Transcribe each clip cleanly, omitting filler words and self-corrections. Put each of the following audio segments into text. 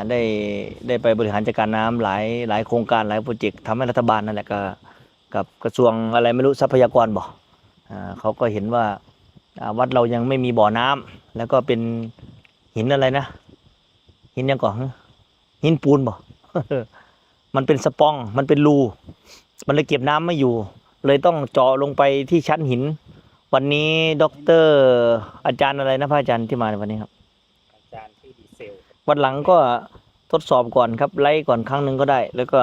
ได้ไปบริหารจัดการน้ำหลายโครงการหลายโปรเจกต์ทำให้รัฐบาลนั่นแหละก็กับกระทรวงอะไรไม่รู้ทรัพยากรบ่เขาก็เห็นว่าวัดเรายังไม่มีบ่อน้ำแล้วก็เป็นหินอะไรนะหินยังก่อนหินปูนบ่ มันเป็นสปองมันเป็นรูมันเลยเก็บน้ำไม่อยู่เลยต้องเจาะลงไปที่ชั้นหินวันนี้ด็อกเตอร์อาจารย์อะไรนะพระอาจารย์ที่มาในวันนี้ครับอาจารย์ที่ดีเซลวันหลังก็ทดสอบก่อนครับไล่ก่อนครั้งหนึ่งก็ได้แล้วก็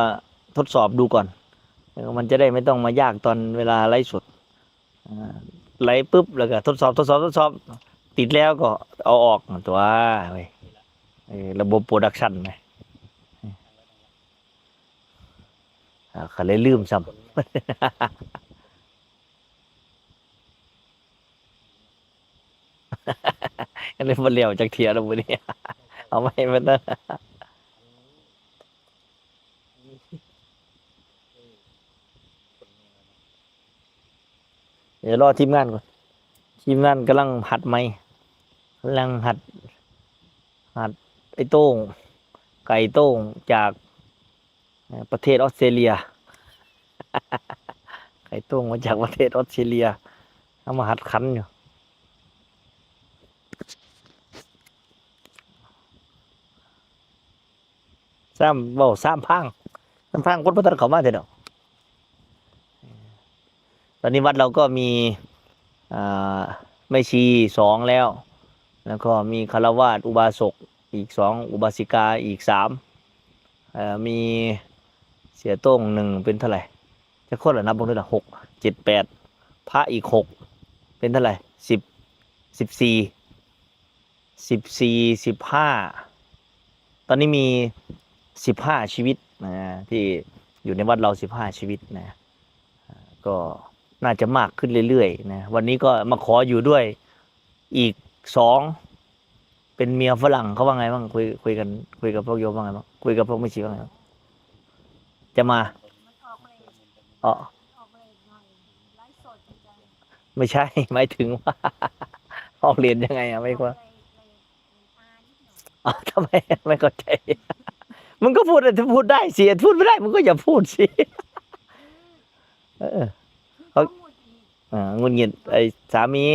ทดสอบดูก่อนมันจะได้ไม่ต้องมายากตอนเวลาไล่สดไล่ปุ๊บแล้วก็ทดสอบติดแล้วก็เอาออกตัวระบบโปรดักชันไงเขาเลยลืมซ้ำ ก็เลยมาเลี้ยวจากเทียร์แล้วมื้อนี้เอาไม่มาตั้งเดี๋ยวรอทีมงานก่อนทีมงานกำลังหัดไม้กำลังหัดไอ้โต้งไก่โต้งจากประเทศออสเตรเลีย ไก่โต้งมาจากประเทศออสเตรเลียเอามาหัดขันอยู่ซ้ำพังคนพัฒนาเขามาเถอะเนาะตอนนี้วัดเราก็มีแม่ชี2แล้วก็มีฆราวาสอุบาสกอีก2อุบาสิกาอีก3มีเสียโต้ง1เป็นเท่าไหร่จะคนละนับบ่ได้ล่ะ6 7 8พระอีก6เป็นเท่าไหร่15ตอนนี้มี15ชีวิตนะที่อยู่ในวัดเรา15ชีวิตนะก็น่าจะมากขึ้นเรื่อยๆนะวันนี้ก็มาขออยู่ด้วยอีก2เป็นเมียฝรั่งเขาว่าไงบ้างคุยกับพวกโยมว่าไงบ้างคุยกับพวกไม่ชีว่าไงบ้างจะมาอ๋อไม่ใช่ หมายถึงว่าออกเรียนยังไงไม่ว่าทำไมไม่เข้าใจมึงก็พูดได้สิพูดไม่ได้มึงก็อย่าพูดสิเขางุนงิดไอ้สามี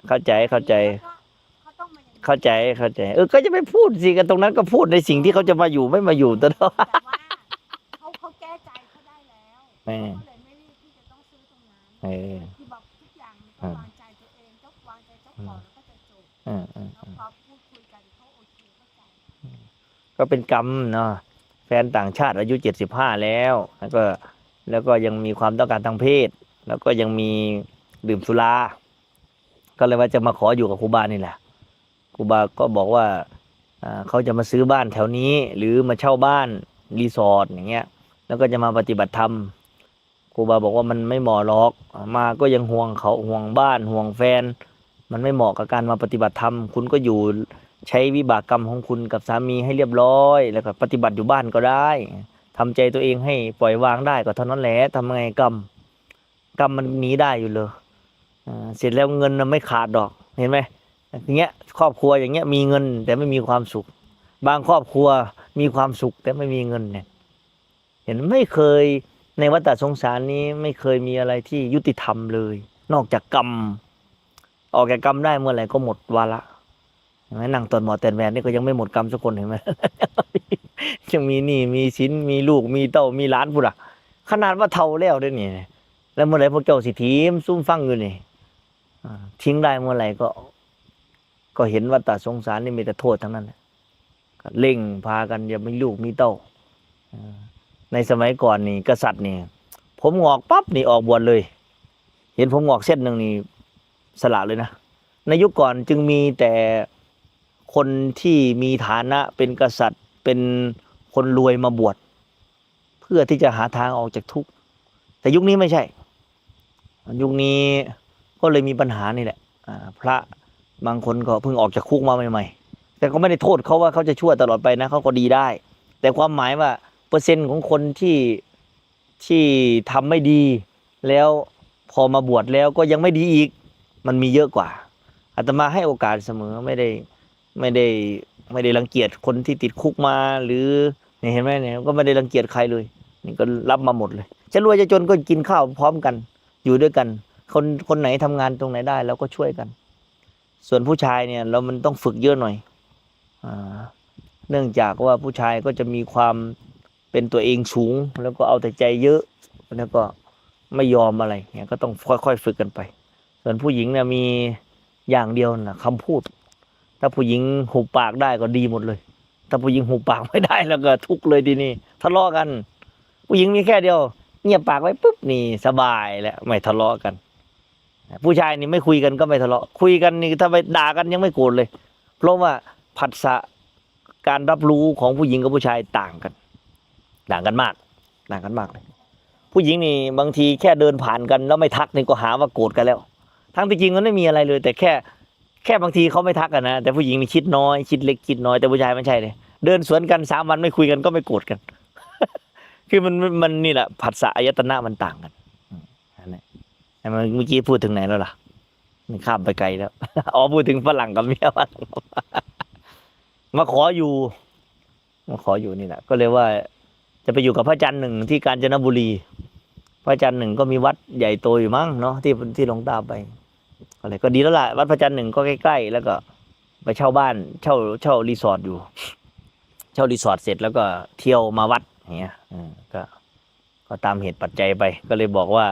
เข้าใจก็จะไปพูดสิกันตรงนั้นก็พูดในสิ่งที่เขาจะมาอยู่ไม่มาอยู่ตลอดเขาแก้ใจเขาได้แล้วเขาเลยไม่รีบที่จะต้องซื้อตรงนั้นที่บอกทุกอย่างมันต้องวางใจตัวเองต้องวางใจเจ้าของแล้วก็จะจบแล้วพอพูดคุยกันเขาโอเคเข้าใจก็เป็นกรรมเนาะแฟนต่างชาติอายุ75แล้วแล้วก็ยังมีความต้องการทางเพศแล้วก็ยังมีดื่มสุราก็เลยว่าจะมาขออยู่กับครูบานี่แหละครูบาก็บอกว่าเขาจะมาซื้อบ้านแถวนี้หรือมาเช่าบ้านรีสอร์ทอย่างเงี้ยแล้วก็จะมาปฏิบัติธรรมครูบาบอกว่ามันไม่เหมาะหรอกมาก็ยังห่วงเขาห่วงบ้านห่วงแฟนมันไม่เหมาะกับการมาปฏิบัติธรรมคุณก็อยู่ใช้วิบากกรรมของคุณกับสามีให้เรียบร้อยแล้วก็ปฏิบัติอยู่บ้านก็ได้ทำใจตัวเองให้ปล่อยวางได้ก็เท่านั้นแหละทำไงกรรมมันหนีได้อยู่เลยเสร็จแล้วเงินมันไม่ขาดดอกเห็นไหมอย่างเงี้ยครอบครัวอย่างเงี้ยมีเงินแต่ไม่มีความสุขบางครอบครัวมีความสุขแต่ไม่มีเงินเนี่ยเห็นไม่เคยในวัฏสงสารนี้ไม่เคยมีอะไรที่ยุติธรรมเลยนอกจากกรรมออกจากกรรมได้เมื่อไหร่ก็หมดวาระเห็นไหมนั่งตอนหมอแตนแวนนี่ก็ยังไม่หมดกรรมสักคนเห็นไหม ยังมีหนี้มีสินมีลูกมีเต้ามีหลานพุ่นอ่ะขนาดว่าเท่าแล้วด้วยนี่แล้วเมื่อไหร่พวกเจ้าสิทีมซุ่มฟังอยู่นี่ทิ้งได้เมื่อไหร่ก็เห็นว่าตัดสงสารนี่มีแต่โทษทั้งนั้นก็เร่งพากันอย่ามีลูกมีเต้าในสมัยก่อนนี่กษัตริย์นี่ผมงอกปั๊บนี่ออกบวชเลยเห็นผมงอกเส้นหนึ่งนี่สละเลยนะในยุคก่อนจึงมีแต่คนที่มีฐานะเป็นกษัตริย์เป็นคนรวยมาบวชเพื่อที่จะหาทางออกจากทุกข์แต่ยุคนี้ไม่ใช่ยุคนี้ก็เลยมีปัญหานี่แหละพระบางคนก็เพิ่งออกจากคุกมาใหม่ๆแต่ก็ไม่ได้โทษเขาว่าเขาจะชั่วตลอดไปนะเขาก็ดีได้แต่ความหมายว่าเปอร์เซ็นต์ของคนที่ทำไม่ดีแล้วพอมาบวชแล้วก็ยังไม่ดีอีกมันมีเยอะกว่าอาตมาให้โอกาสเสมอไม่ได้ ไม่ได้รังเกียจคนที่ติดคุกมาหรือเนี่ยเห็นไหมเนี่ยก็ไม่ได้รังเกียจใครเลยนี่ก็รับมาหมดเลยจะรวยจะจนก็กินข้าวพร้อมกันอยู่ด้วยกันคนไหนทำงานตรงไหนได้เราก็ช่วยกันส่วนผู้ชายเนี่ยเรามันต้องฝึกเยอะหน่อยเนื่องจากว่าผู้ชายก็จะมีความเป็นตัวเองสูงแล้วก็เอาแต่ใจเยอะแล้วก็ไม่ยอมอะไรเนี่ยก็ต้องค่อยๆฝึกกันไปส่วนผู้หญิงเนี่ยมีอย่างเดียวนะคำพูดถ้าผู้หญิงหุบปากได้ก็ดีหมดเลยถ้าผู้หญิงหุบปากไม่ได้แล้วก็ทุกข์เลยทีนี้ทะเลาะกันผู้หญิงมีแค่เดียวเงียบปากไว้ปุ๊บนี่สบายแล้วไม่ทะเลาะกันผู้ชายนี่ไม่คุยกันก็ไม่ทะเลาะคุยกันนี่ถ้าไปด่ากันยังไม่โกรธเลยเพราะว่าผัสสะการรับรู้ของผู้หญิงกับผู้ชายต่างกันมากเลยผู้หญิงนี่บางทีแค่เดินผ่านกันแล้วไม่ทักนี่ก็หาว่าโกรธกันแล้วทั้งที่จริงมันไม่มีอะไรเลยแต่แค่บางทีเขาไม่ทักกันนะแต่ผู้หญิงนี่คิดน้อยคิดเล็กคิดน้อยแต่ผู้ชายไม่ใช่เลยเดินสวนกัน3 วันไม่คุยกันก็ไม่โกรธกัน คือมันนี่แหละผัสสะอายตนะมันต่างกันนั่นแหละเมื่อกี้พูดถึงไหนแล้วล่ะข้ามไปไกลแล้ว อ๋อพูดถึงฝรั่งกับเมียฝรั่ง มาขออยู่นี่แหละก็เลยว่าจะไปอยู่กับพระอาจารย์หนึ่งที่กาญจนบุรีพระอาจารย์หนึ่งก็มีวัดใหญ่โตอยู่มั้งเนาะที่หลวงตาไปอะไรก็ดีแล้วล่ะวัดพระอาจารย์หนึ่งก็ใกล้ๆแล้วก็ไปเช่าบ้านเช่ารีสอร์ทอยู่เช่ารีสอร์ทเสร็จแล้วก็เที่ยวมาวัดอย่างเงี้ยก็ตามเหตุปัจจัยไปก็เลยบอกว่า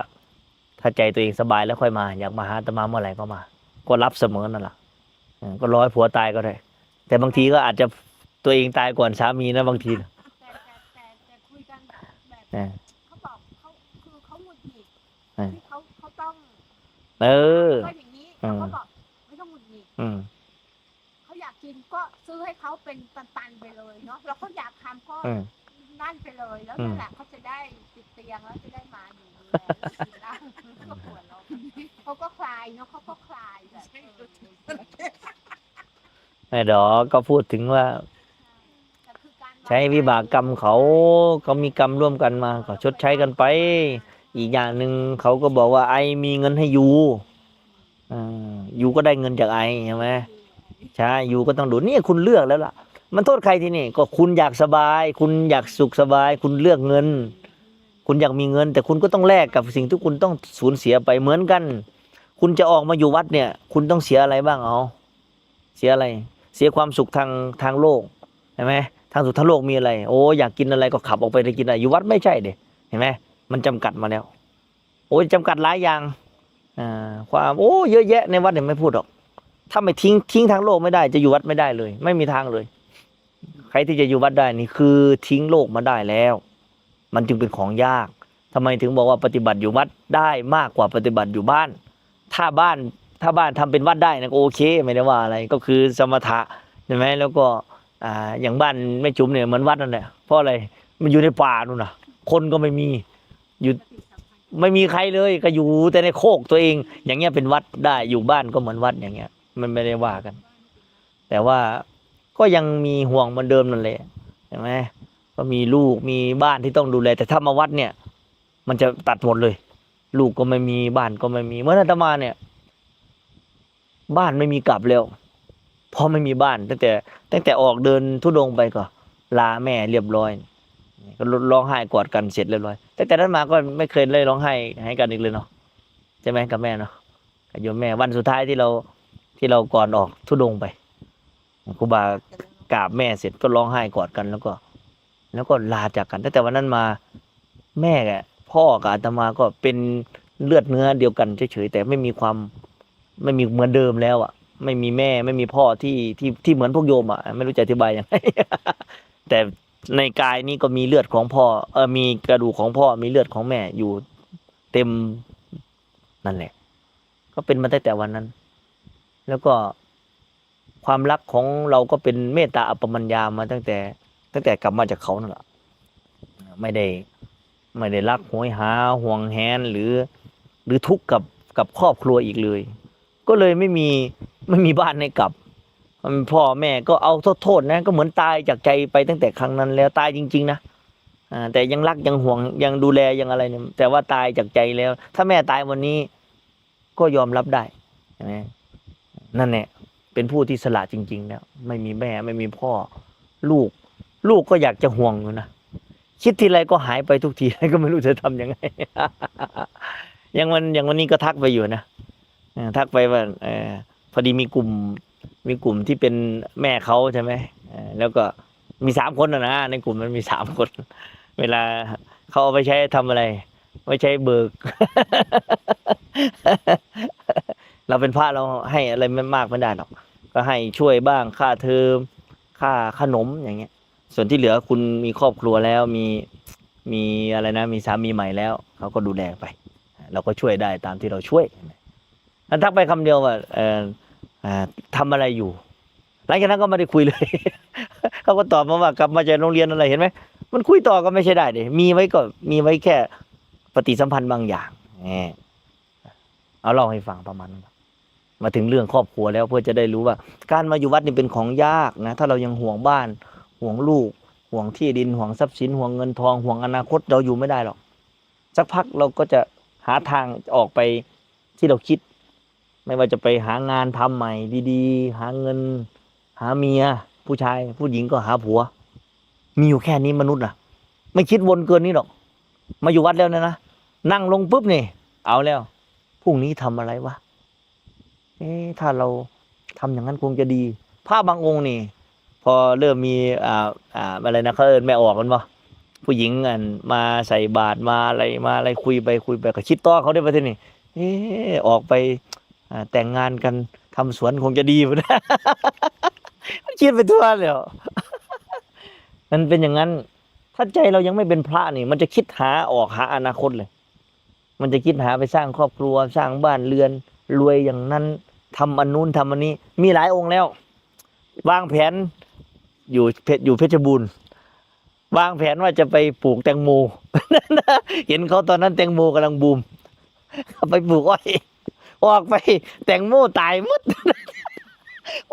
ถ้าใจตัวเองสบายแล้วค่อยมาอยากมาหาอาตมาเมื่อไหร่ก็มาก็รับเสมอนั่นแหละก็รอให้ผัวตายก็ได้แต่บางทีก็อาจจะตัวเองตายก่อนสามีนะบางทีแต่คุยกันแบบเขาบอกเขาหงุดหงิดที่เขาต้องก็อย่างนี้เขาบอกไม่ต้องหงุดหงิดเขาอยากกินก็ซื้อให้เขาเป็นตันๆไปเลยเนาะแล้วเขาอยากทำก็นั่นไปเลยแล้วนั่นแหละเขาจะได้ติดเตียงแล้วจะได้มาอยู่ดูแลกินได้ก็ปวดเราเขาก็คลายเนาะเขาก็คลายแบบไม่ดอกก็พูดถึงว่าใช้วิบากกรรมเขามีกรรมร่วมกันมาก็ชดใช้กันไปอีกอย่างหนึ่งเขาก็บอกว่าไอมีเงินให้อยู่ก็ได้เงินจากไอใช่ไหมใช่อยู่ก็ต้องดูนี่คุณเลือกแล้วล่ะมันโทษใครที่นี่ก็คุณอยากสบายคุณอยากสุขสบายคุณเลือกเงินคุณอยากมีเงินแต่คุณก็ต้องแลกกับสิ่งที่คุณต้องสูญเสียไปเหมือนกันคุณจะออกมาอยู่วัดเนี่ยคุณต้องเสียอะไรบ้างเสียอะไรเสียความสุขทางโลกใช่ไหมทางสุขทางโลกมีอะไรโอ้อยากกินอะไรก็ขับออกไปได้กินอะไรอยู่วัดไม่ใช่เด็เห็นไหมมันจำกัดมาแล้วโอ้จำกัดหลายอย่างความโอ้เยอะแยะในวัดเนี่ยไม่พูดหรอกถ้าไม่ทิ้งทางโลกไม่ได้จะอยู่วัดไม่ได้เลยไม่มีทางเลยใครที่จะอยู่วัดได้นี่คือทิ้งโลกมาได้แล้วมันจึงเป็นของยากทำไมถึงบอกว่าปฏิบัติอยู่วัดได้มากกว่าปฏิบัติอยู่บ้านถ้าบ้านทำเป็นวัดได้นะก็โอเคไม่ได้ว่าอะไรก็คือสมถะใช่ไหมแล้วก็อย่างบ้านแม่จุ๋มเนี่ยเหมือนวัดนั่นแหละเพราะอะไรมันอยู่ในป่านู่นน่ะคนก็ไม่มีอยู่ไม่มีใครเลยก็อยู่แต่ในโคกตัวเองอย่างเงี้ยเป็นวัดได้อยู่บ้านก็เหมือนวัดอย่างเงี้ยมันไม่ได้ว่ากันแต่ว่าก็ยังมีห่วงเหมือนเดิมนั่นแหละใช่ไหมก็มีลูกมีบ้านที่ต้องดูแลแต่ถ้ามาวัดเนี่ยมันจะตัดหมดเลยลูกก็ไม่มีบ้านก็ไม่มีเมื่ออาตมาเนี่ยบ้านไม่มีกลับแล้วพอไม่มีบ้านตั้งแต่ออกเดินธุดงค์ไปก็ลาแม่เรียบร้อยก็ร้องไห้กอดกันเสร็จเรียบร้อยแต่นั้นมาก็ไม่เคยเลยร้องไห้ให้กันอีกเลยเนาะใช่ไหมกับแม่เนาะกับโยมแม่วันสุดท้ายที่เราก่อนออกธุดงค์ไปครูบากราบแม่เสร็จก็ร้องไห้กอดกันแล้วก็ลาจากกันตั้งแต่วันนั้นมาแม่กับพ่อกับอาตมาก็เป็นเลือดเนื้อเดียวกันเฉยๆแต่ไม่มีเหมือนเดิมแล้วอ่ะไม่มีแม่ไม่มีพ่อที่เหมือนพวกโยมอ่ะไม่รู้จะอธิบายยังไง แต่ในกายนี้ก็มีเลือดของพ่อมีกระดูกของพ่อมีเลือดของแม่อยู่เต็มนั่นแหละก็เป็นมาตั้งแต่วันนั้นแล้วก็ความรักของเราก็เป็นเมตตาอัปปมัญญามาตั้งแต่กลับมาจากเขานั่นแหละไม่ได้รักโหยหาห่วงแหนหรือทุกข์กับครอบครัวอีกเลยก็เลยไม่มีบ้านให้กลับพ่อแม่ก็เอาโทษนะก็เหมือนตายจากใจไปตั้งแต่ครั้งนั้นแล้วตายจริงๆนะแต่ยังรักยังห่วงยังดูแลยังอะไรเนี่ยแต่ว่าตายจากใจแล้วถ้าแม่ตายวันนี้ก็ยอมรับได้นั่นแหละเป็ เป็นผู้ที่สละจริงๆแล้วไม่มีแม่ไม่มีพ่อ ลูกก็อยากจะห่วงอยู่นะคิดทีไรก็หายไปทุกที ก็ไม่รู้จะทำยังไง อย่างวันนี้ก็ทักไปอยู่นะทักไปว่าพอดีมีกลุ่มที่เป็นแม่เขาใช่ไหมแล้วก็มี3 คนนะในกลุ่มมันมี3 คน เวลาเขาเอาไปใช้ทำอะไรไม่ใช้เบิก เราเป็นพระเราให้อะไรไม่มากไม่ได้หรอกก็ให้ช่วยบ้างค่าเทอมค่าขนมอย่างเงี้ยส่วนที่เหลือคุณมีครอบครัวแล้วมีอะไรนะมีสามีใหม่แล้วเขาก็ดูแลไปเราก็ช่วยได้ตามที่เราช่วยแล้วทักไปคำเดียวว่าทำอะไรอยู่หลังจากนั้นก็ไม่ได้คุยเลย เขาก็ตอบมาว่ากลับมาจากโรงเรียนอะไรเห็นไหมมันคุยต่อก็ไม่ใช่ได้ดิมีไว้แค่ปฏิสัมพันธ์บางอย่างเอาเล่าให้ฟังประมาณนั้นมาถึงเรื่องครอบครัวแล้วเพื่อจะได้รู้ว่าการมาอยู่วัดนี่เป็นของยากนะถ้าเรายังห่วงบ้านห่วงลูกห่วงที่ดินห่วงทรัพย์สินห่วงเงินทองห่วงอนาคตเราอยู่ไม่ได้หรอกสักพักเราก็จะหาทางออกไปที่เราคิดไม่ว่าจะไปหางานทำใหม่ดีๆหาเงินหาเมียผู้ชายผู้หญิงก็หาผัวมีอยู่แค่นี้มนุษย์น่ะไม่คิดวนเกินนี้หรอกมาอยู่วัดแล้วนะนั่งลงปุ๊บนี่เอาแล้วพรุ่งนี้ทำอะไรวะถ้าเราทำอย่างนั้นคงจะดีพระบางองค์นี่พอเริ่มมีอะไรนะเขาแม่ออกกันบ่ผู้หญิงมาใส่บาตรมาอะไรคุยไปก็คิดต่อเขาได้ประเทศนี้ออกไปแต่งงานกันทำสวนคงจะดีพุ่น มันคิดไปทั่วเลยมันเป็นอย่างนั้นถ้าใจเรายังไม่เป็นพระนี่มันจะคิดหาอนาคตเลยมันจะคิดหาไปสร้างครอบครัวสร้างบ้านเรือนรวยอย่างนั้นทำอันนู้นทำอันนี้มีหลายองค์แล้ววางแผนอยู่เพชรบูรณ์วางแผนว่าจะไปปลูกแตงโม เห็นเขาตอนนั้นแตงโมกำลังบูมไปปลูกอ้อยออกไปแตงโมตายหมด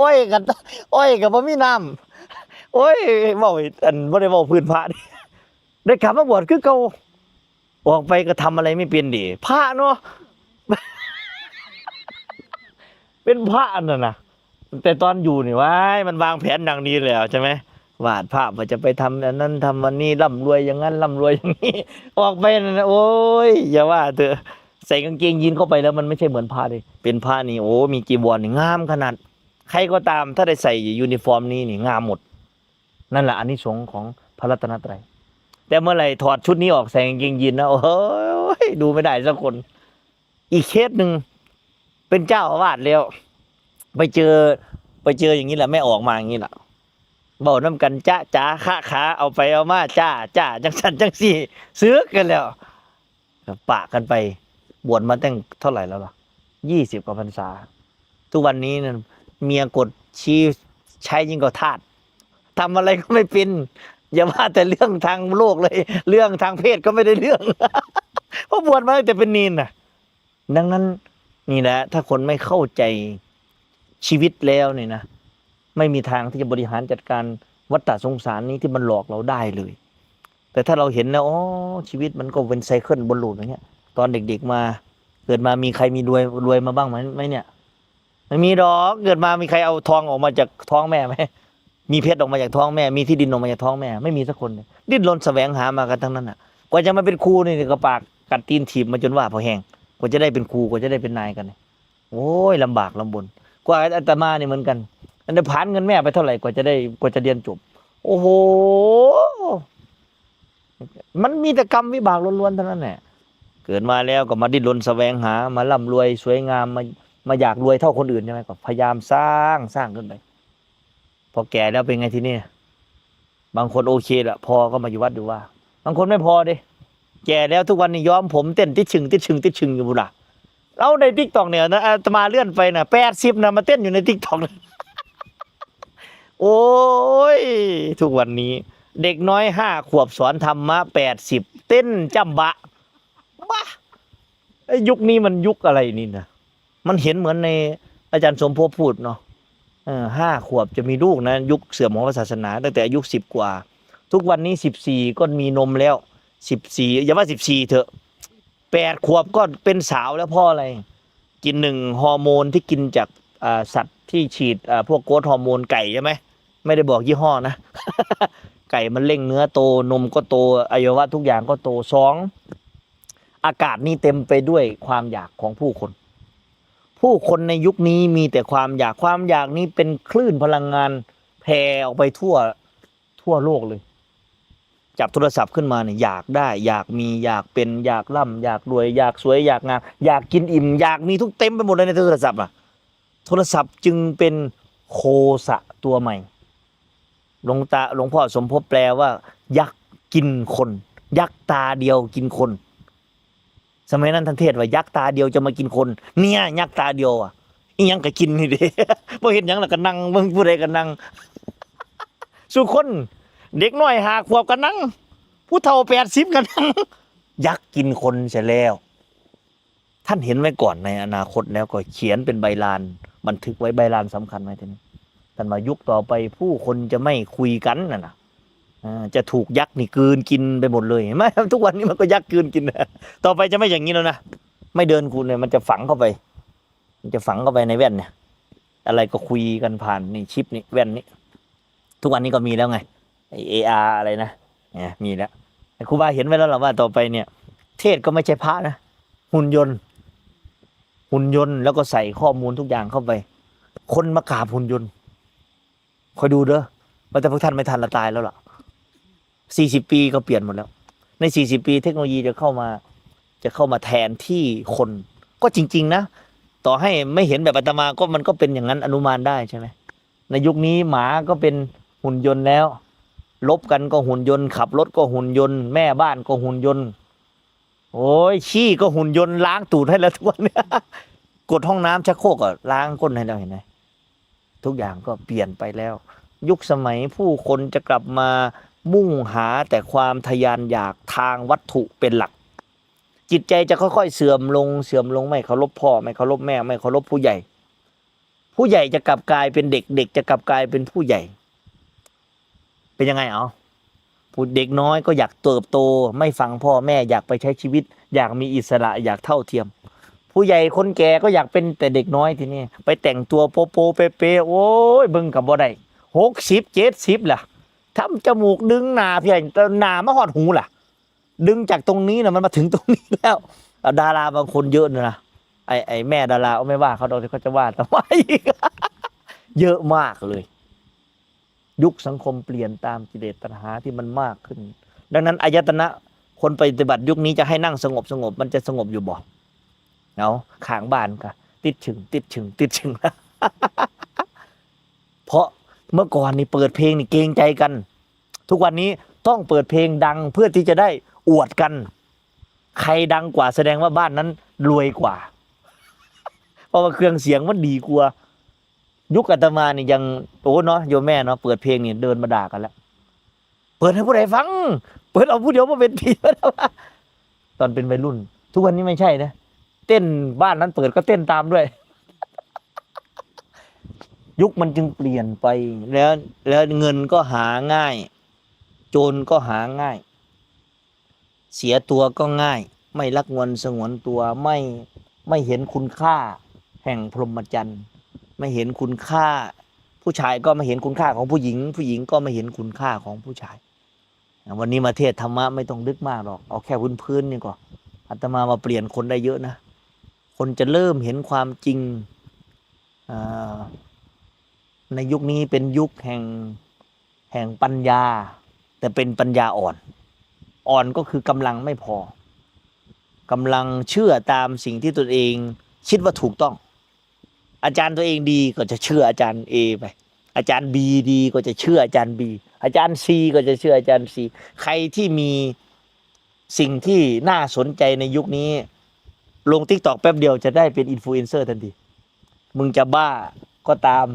อ้อยกับบ่มีน้ำโอ้ยเว้าบ่ได้เว้าพื้นพระนี่ได้กลับมาบวชคือเก่าออกไปก็ทำอะไรไม่เป็นดิพระเนาะ เป็นพระนั่นน่ะแต่ตอนอยู่นี่ว้ายมันวางแผนดังนี้แล้วใช่ไหมวาดภาพว่าจะไปทำอันนั้นทำอันนี้ร่ำรวยอย่างนั้นร่ำรวยอย่างนี้ ออกไปนั่นนะโอ้ยอย่าว่าเถอะใส่กางเกงยีนเข้าไปแล้วมันไม่ใช่เหมือนพระเลยเป็นพระนี่โอ้มีจีวรนี่งามขนาดใครก็ตามถ้าได้ใส่ยูนิฟอร์มนี้นี่งามหมดนั่นแหละอานิสงส์ของพระรัตนตรัยแต่เมื่อไหร่ถอดชุดนี้ออกใส่กางเกงยีนนะโอ้ยดูไม่ได้สักคนอีกเคสหนึ่งเป็นเจ้าอาวาสแล้วไปเจออย่างนี้แหละไม่ออกมาอย่างนี้แหละบอกน้ำกันจ้าจ๋าขาเอาไปเอามาจ้าจังสันจังสี่ซื้อกันแล้วปะกันไปบวชมาตั้งเท่าไหร่แล้วล่ะ20 กว่าพรรษาทุกวันนี้นั่นเมียกดชี้ใช้ยิ่งกว่าทาสทำอะไรก็ไม่เป็นอย่าว่าแต่เรื่องทางโลกเลยเรื่องทางเพศก็ไม่ได้เรื่อง เพราะบวชมาตั้งแต่เป็นนีนน่ะดังนั้นนี่แหละถ้าคนไม่เข้าใจชีวิตแล้วนี่นะไม่มีทางที่จะบริหารจัดการวัฏสงสารนี้ที่มันหลอกเราได้เลยแต่ถ้าเราเห็นแล้วอ๋อชีวิตมันก็เป็นไซเคิลวนลูปอย่างเงี้ยตอนเด็กๆมาเกิดมามีใครมีรวยมาบ้างไหมเนี่ยไม่มีดอกเกิดมามีใครเอาทองออกมาจากท้องแม่ไหมมีเพชรออกมาจากท้องแม่มีที่ดินออกมาจากท้องแม่ไม่มีสักคนเลยดิ้นรนแสวงหามากันทั้งนั้นน่ะกว่าจะมาเป็นครูนี่ก็ปากกัดตีนถีบมาจนว่าพอแห้งกว่าจะได้เป็นครูกว่าจะได้เป็นนายกันโอ้ยลำบากลำบนกว่าอาตมานี่เหมือนกันอันนี้ผ่านเงินแม่ไปเท่าไหร่กว่าจะเรียนจบโอ้โหมันมีแต่กรรมวิบากล้วนๆเท่านั้นแหละเกิดมาแล้วก็มาดิ้นรนแสวงหามาร่ำรวยสวยงามมาอยากรวยเท่าคนอื่นใช่ไหมก็พยายามสร้างขึ้นไปพอแก่แล้วเป็นไงทีนี้บางคนโอเคละพอก็มาอยู่วัดดูว่าบางคนไม่พอดิแก่แล้วทุกวันนี้ย้อมผมเต้นติดชึงอยู่บุญละเราใน TikTok เนี่ยนะอาตมาเลื่อนไปนะ80นะมาเต้นอยู่ใน TikTok โอ้ยทุกวันนี้เด็กน้อย5 ขวบสอนธรรมะ80เต้นจำบะบ้าไอ้ยุคนี้มันยุคอะไรนี่นะมันเห็นเหมือนในอาจารย์สมภพพูดเนาะ5 ขวบจะมีลูกนะยุคเสื่อมของศาสนาตั้งแต่อายุ10 กว่าทุกวันนี้14ก็มีนมแล้ว14อย่าว่า14เถอะ8 ขวบก็เป็นสาวแล้วเพราะอะไรกิน1 ฮอร์โมนที่กินจาก สัตว์ที่ฉีดพวกโกรทฮอร์โมนไก่ใช่ไหมไม่ได้บอกยี่ห้อนะ ไก่มันเร่งเนื้อโตนมก็โตอวัยวะทุกอย่างก็โตสองอากาศนี่เต็มไปด้วยความอยากของผู้คน ผู้คนในยุคนี้มีแต่ความอยากนี้เป็นคลื่นพลังงานแผ่ออกไปทั่วโลกเลย จับโทรศัพท์ขึ้นมาเนี่ยอยากได้อยากมีอยากเป็นอยากร่ำอยากรวยอยากสวยอยากงามอยากกินอิ่มอยากมีทุกเต็มไปหมดเลยในโทรศัพท์โทรศัพท์จึงเป็นโคสะตัวใหม่หลวงพ่อสมภพแปลว่ายักษ์กินคนยักษ์ตาเดียวกินคนสมัยนั้นท่านเทศว่ายักษ์ตาเดียวจะมากินคนเนี่ยยักษ์ตาเดียวอีหยังก็กินนี่เด้ บ่เห็นหยังแล้วก็นั่งเบิ่งผู้ใดก็นั่ง สุคนเด็กน้อย5 ขวบก็นั่งผู้เฒ่า80ก็นั่งยักษ์กินคนเสียแล้วท่านเห็นไว้ก่อนในอนาคตแล้วก็เขียนเป็นใบลานบันทึกไว้ใบลานสำคัญไหมท่านท่านว่ายุคต่อไปผู้คนจะไม่คุยกันนะจะถูกยักษ์นี่กลืนกินไปหมดเลยเห็นไหมทุกวันนี้มันก็ยักษ์กลืนกินนะต่อไปจะไม่อย่างนี้แล้วนะไม่เดินคุณเลยมันจะฝังเข้าไปในแว่นเนี่ยอะไรก็คุยกันผ่านนี่ชิปนี่แว่นนี้ทุกวันนี้ก็มีแล้วไงAR อะไรนะเนี่ยมีแล้วครูบาเห็นไว้แล้วหรอว่าต่อไปเนี่ยเทศก็ไม่ใช่พระนะหุ่นยนต์แล้วก็ใส่ข้อมูลทุกอย่างเข้าไปคนมากราบหุ่นยนต์คอยดูเด้อว่าแต่พวกท่านไม่ทันละตายแล้วล่ะ40 ปีก็เปลี่ยนหมดแล้วใน40 ปีเทคโนโลยีจะเข้ามาแทนที่คนก็จริงๆนะต่อให้ไม่เห็นแบบอาตมาก็มันก็เป็นอย่างนั้นอนุมานได้ใช่ไหมในยุคนี้หมาก็เป็นหุ่นยนต์แล้วลบกันก็หุ่นยนต์ขับรถก็หุ่นยนต์แม่บ้านก็หุ่นยนต์โอ้ยขี้ก็หุ่นยนต์ล้างตูดให้แล้วทุกวันเนี่ยกดห้องน้ำชักโครกก็ล้างก้นให้เราเห็นไหมทุกอย่างก็เปลี่ยนไปแล้วยุคสมัยผู้คนจะกลับมามุ่งหาแต่ความทยานอยากทางวัตถุเป็นหลักจิตใจจะค่อยๆเสื่อมลงไม่เคารพพ่อไม่เคารพแม่ไม่เคารพผู้ใหญ่จะกลับกลายเป็นเด็กจะกลับกลายเป็นผู้ใหญ่เป็นยังไงผู้เด็กน้อยก็อยากเติบโตไม่ฟังพ่อแม่อยากไปใช้ชีวิตอยากมีอิสระอยากเท่าเทียมผู้ใหญ่คนแก่ก็อยากเป็นแต่เด็กน้อยทีนี้ไปแต่งตัวโปเปโอ้ยเบิ่งกับบ่ได้60 70ล่ะทำจมูกดึงหน้าพี่หน้ามาหอดหูล่ะดึงจากตรงนี้นะมันมาถึงตรงนี้แล้วดาราบางคนเยอะนะไอ้แม่ดาราไม่ว่าเขาเขาจะว่าทำไม เยอะมากเลยยุคสังคมเปลี่ยนตามกิเลสตัณหาที่มันมากขึ้นดังนั้นอายตนะคนปฏิบัติยุคนี้จะให้นั่งสงบมันจะสงบอยู่บ่เอาข้างบ้านค่ะติดชึง เพราะเมื่อก่อนนี่เปิดเพลงนี่เกรงใจกันทุกวันนี้ต้องเปิดเพลงดังเพื่อที่จะได้อวดกันใครดังกว่าแสดงว่าบ้านนั้นรวยกว่า เพราะว่าเครื่องเสียงมันดีกว่ายุคอาตมานี่ยังโอ้เนาะโยมแม่เนาะเปิดเพลงนี่เดินมาด่ากันแล้วเปิดให้ผู้ใดฟังเปิดเอาผู้เดียวมาเป็นผีตอนเป็นวัยรุ่นทุกวันนี้ไม่ใช่นะเต้นบ้านนั้นเปิดก็เต้นตามด้วย ยุคมันจึงเปลี่ยนไปแล้วเงินก็หาง่ายโจรก็หาง่ายเสียตัวก็ง่ายไม่รักงวนสงวนตัวไม่เห็นคุณค่าแห่งพรหมจรรย์ไม่เห็นคุณค่าผู้ชายก็ไม่เห็นคุณค่าของผู้หญิงก็ไม่เห็นคุณค่าของผู้ชายวันนี้มาเทศธรรมะไม่ต้องลึกมากหรอกเอาแค่พื้นนี่ก็อาตมาเปลี่ยนคนได้เยอะนะคนจะเริ่มเห็นความจริงในยุคนี้เป็นยุคแห่งปัญญาแต่เป็นปัญญาอ่อนก็คือกำลังไม่พอกำลังเชื่อตามสิ่งที่ตนเองคิดว่าถูกต้องอาจารย์ตัวเองดีก็จะเชื่ออาจารย์ A ไปอาจารย์ B ดีก็จะเชื่ออาจารย์ B อาจารย์ C ก็จะเชื่ออาจารย์ C ใครที่มีสิ่งที่น่าสนใจในยุคนี้ลง TikTok แป๊บเดียวจะได้เป็นอินฟลูเอนเซอร์ทันทีมึงจะบ้าก็ตาม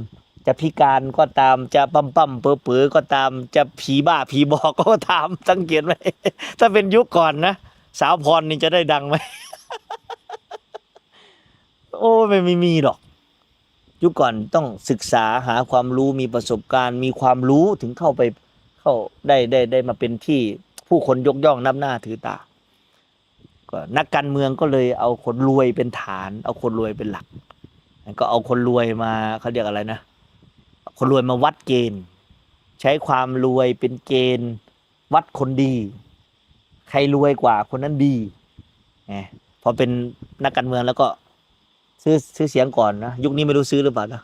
จะพิการก็ตามจะปั๊มเปื้อก็ตามจะผีบ้าผีบอกก็ตามสังเกตไหม ถ้าเป็นยุคก่อนนะสาวพรนี่จะได้ดังไหม โอ้ไม่มีหรอกยุคก่อนต้องศึกษาหาความรู้มีประสบการณ์มีความรู้ถึงเข้าได้มาเป็นที่ผู้คนยกย่องนับหน้าถือตาก็นักการเมืองก็เลยเอาคนรวยเป็นฐานเอาคนรวยเป็นหลัก ก็เอาคนรวยมาเขาเรียกอะไรนะคนรวยมาวัดเกณฑ์ใช้ความรวยเป็นเกณฑ์วัดคนดี ใครรวยกว่าคนนั้นดีไงพอเป็นนักการเมืองแล้วก็ซื้อเสียงก่อนนะยุคนี้ไม่รู้ซื้อหรือเปล่านะ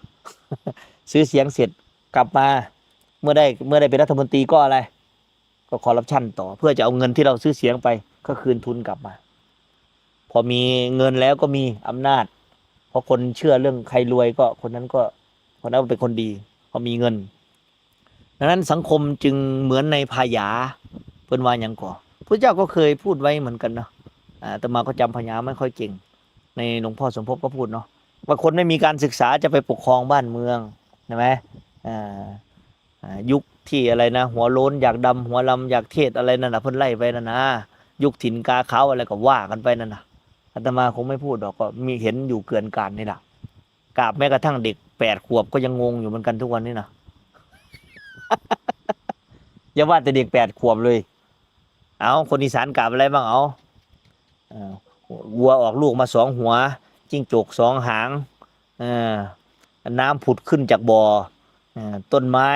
ซื้อเสียงเสร็จกลับมาเมื่อได้เป็นรัฐมนตรีก็อะไร ก็คอร์รัปชันต่อเพื่อจะเอาเงินที่เราซื้อเสียงไปก็คืนทุนกลับมา พอมีเงินแล้วก็มีอำนาจเพราะคนเชื่อเรื่องใครรวยก็คนนั้นเป็นคนดีพอมีเงินดังนั้นสังคมจึงเหมือนในพายาเพิ่นว่าอย่างก่อพระเจ้าก็เคยพูดไว้เหมือนกันเนาะแต่มาก็จำพญาไม่ค่อยเก่งในหลวงพ่อสมภพก็พูดเนาะว่าคนไม่มีการศึกษาจะไปปกครองบ้านเมืองใช่ไหมยุคที่อะไรนะหัวโล้นอยากดำหัวลำอยากเทศอะไรนั่นนะเพิ่นไล่ไปนั่นนะยุคถิ่นกาเขาอะไรก็ว่ากันไปนั่นนะอาตมาคงไม่พูดหรอกก็มีเห็นอยู่เกลื่อนกลาดนี่แหละกราบแม้กระทั่งเด็ก8 ขวบก็ยังงงอยู่เหมือนกันทุกวันนี้นะ อย่าว่าแต่เด็ก8 ขวบเลยเอาคนอีสานกราบอะไรบ้างเอาวัวออกลูกมา2 หัวจิ้งจก2 หางน้ำผุดขึ้นจากบ่อต้นไม้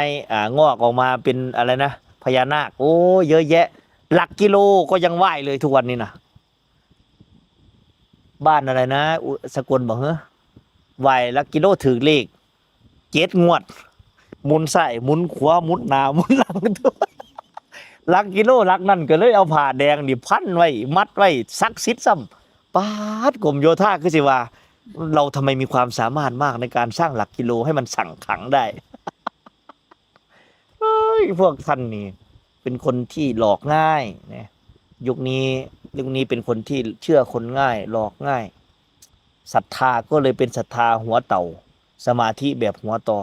งอกออกมาเป็นอะไรนะพญานาคโอ้เยอะแยะหลักกิโลก็ยังไหว้เลยทุกวันนี้นะบ้านอะไรนะสกลบอกเหรอไหว้หลักกิโลถือเลข7 งวดหมุนซ้ายหมุนขวาหมุนหน้าหมุนหลังตัวหลักกิโลหลักนั่นก็เลยเอาผ้าแดงนี่พันไว้มัดไว้ซักซิดซ้ำปาดกรมโยธาคือสิว่าเราทำไมมีความสามารถมากในการสร้างหลักกิโลให้มันสั่งขังได้พวกท่านนี่เป็นคนที่หลอกง่ายนะยุคนี้เป็นคนที่เชื่อคนง่ายหลอกง่ายศรัทธาก็เลยเป็นศรัทธาหัวเต่าสมาธิแบบหัวต่อ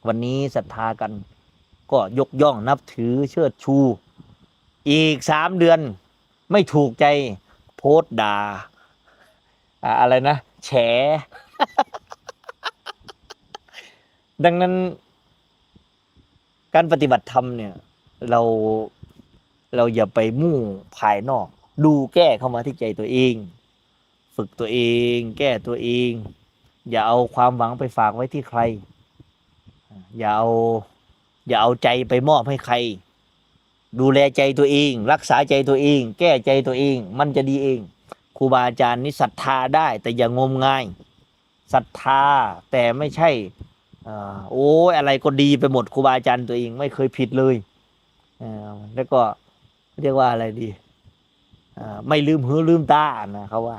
วันนี้ศรัทธากันก็ยกย่องนับถือเชิดชูอีก3 เดือนไม่ถูกใจโพสต์ด่าอะไรนะแฉ ดังนั้นการปฏิบัติธรรมเนี่ยเราอย่าไปมุ่งภายนอกดูแก้เข้ามาที่ใจตัวเองฝึกตัวเองแก้ตัวเองอย่าเอาความหวังไปฝากไว้ที่ใครอย่าเอาใจไปมอบให้ใครดูแลใจตัวเองรักษาใจตัวเองแก้ใจตัวเองมันจะดีเองครูบาอาจารย์นี่ศรัทธาได้แต่อย่างมงายศรัทธาแต่ไม่ใช่โอ้ยอะไรก็ดีไปหมดครูบาอาจารย์ตัวเองไม่เคยผิดเลยแล้วก็เรียกว่าอะไรดีไม่ลืมหูลืมตานะเขาว่า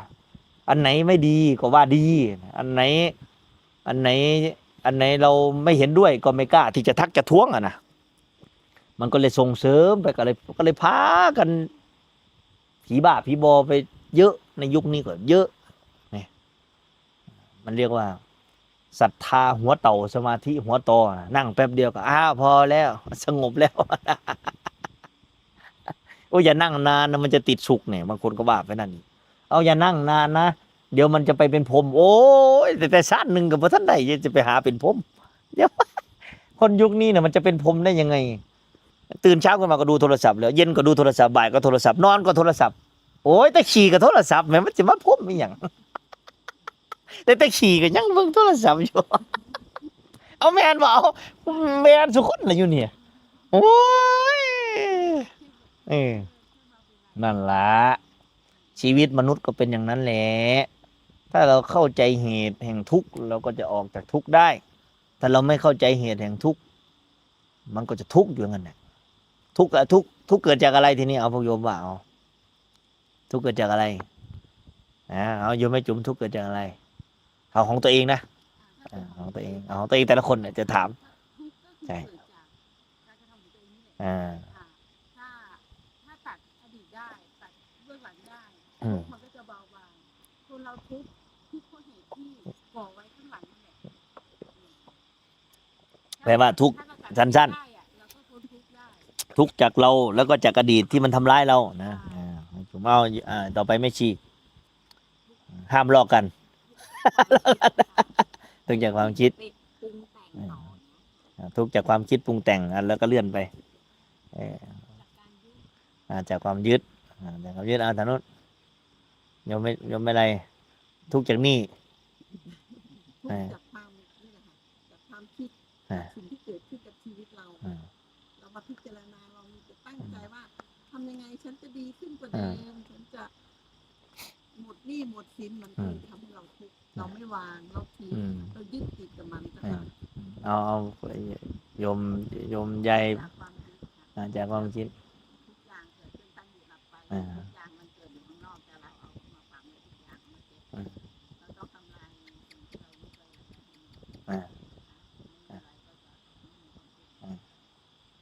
อันไหนไม่ดีก็ว่าดีอันไหนเราไม่เห็นด้วยก็ไม่กล้าที่จะทักจะท้วงนะมันก็เลยส่งเสริมไปก็เลยพากันผีบ้าผีบอไปเยอะในยุคนี้ก็เยอะนี่มันเรียกว่าศรัทธาหัวเต่าสมาธิหัวตอนั่งแป๊บเดียวก็พอแล้วสงบแล้ว โอ้อย่านั่งนานนะมันจะติดสุขเนี่ยบางคนก็ว่าไปนั่นเอาอย่านั่งนานนะเดี๋ยวมันจะไปเป็นพรหมโอ้ยแต่ชาติหนึ่งกับพระท่านใดจะไปหาเป็นพรหมเดี๋ยว คนยุคนี้เนี่ยมันจะเป็นพรหมได้ยังไงตื่นเช้าขึ้นมาก็ดูโทรศัพท์แล้วเย็นก็ดูโทรศัพท์บ่ายก็โทรศัพท์นอนก็โทรศัพท์โอ้ยแต่ขี่กับโทรศัพท์แม่มันจะมาพรหมอีหยัง แต่ขี่ก็ยังเบิ่งโทรศัพท์อยู่ เอาแมนบ่เอาแมนสุคนน่ะอยู่เนี่ยโอ้ยนั่นล่ะชีวิตมนุษย์ก็เป็นอย่างนั้นแหละถ้าเราเข้าใจเหตุแห่งทุกข์เราก็จะออกจากทุกข์ได้ถ้าเราไม่เข้าใจเหตุแห่งทุกข์มันก็จะทุกข์อยู่งั้นแหละทุกข์เกิดจากอะไรทีนี้เอาพวกโยมว่าเอาทุกข์เกิดจากอะไรเอาโยมไม่จุ่มทุกข์เกิดจากอะไรเอาของตัวเองนะของตัวเองเอาของตัวเองแต่ละคนเนี่ยจะถามใช่ถ้าตัดอดีตได้ตัดเบื้องหลังได้มันก็จะเบาบางคนเราทุกข์เพราะเหตุที่ก่อไว้ข้างหลังนั่นแหละแปลว่าทุกข์สั้นๆทุกข์จากเราแล้วก็จากอดีตที่มันทำร้ายเรานะผมเอาต่อไปไม่ชี้ห้ามลอกกันทุกจากความคิดทุกจากความคิดปรุงแต่งแล้วก็เลื่อนไปจากความยึดจากความยึดทางโน้นยอมไม่ไรทุกจากนี่ ทุกข์จากความนี่แหละค่ะจากความคิดสิ่งที่เกิดขึ้นกับชีวิตเราเรามาพิจารณาเรามีจะตั้งใจว่าทำยังไงฉันจะดีขึ้นกว่าเดิมฉันจะหมดหนี้หมดสินมันก็ทำให้เราทุกข์เราไม่วางเราคิดเรายึดติดกับมันนะคะ เอาโยมใหญ่จากความคิดทุกอย่างเกิดขึ้นตั้งอยู่หลับไปทุกอย่างมันเกิดอยู่ข้างนอกแต่เราเอามาฝังในทุกอย่างมาเก็บเราต้องทำลายสิ่งที่เรายึดไว้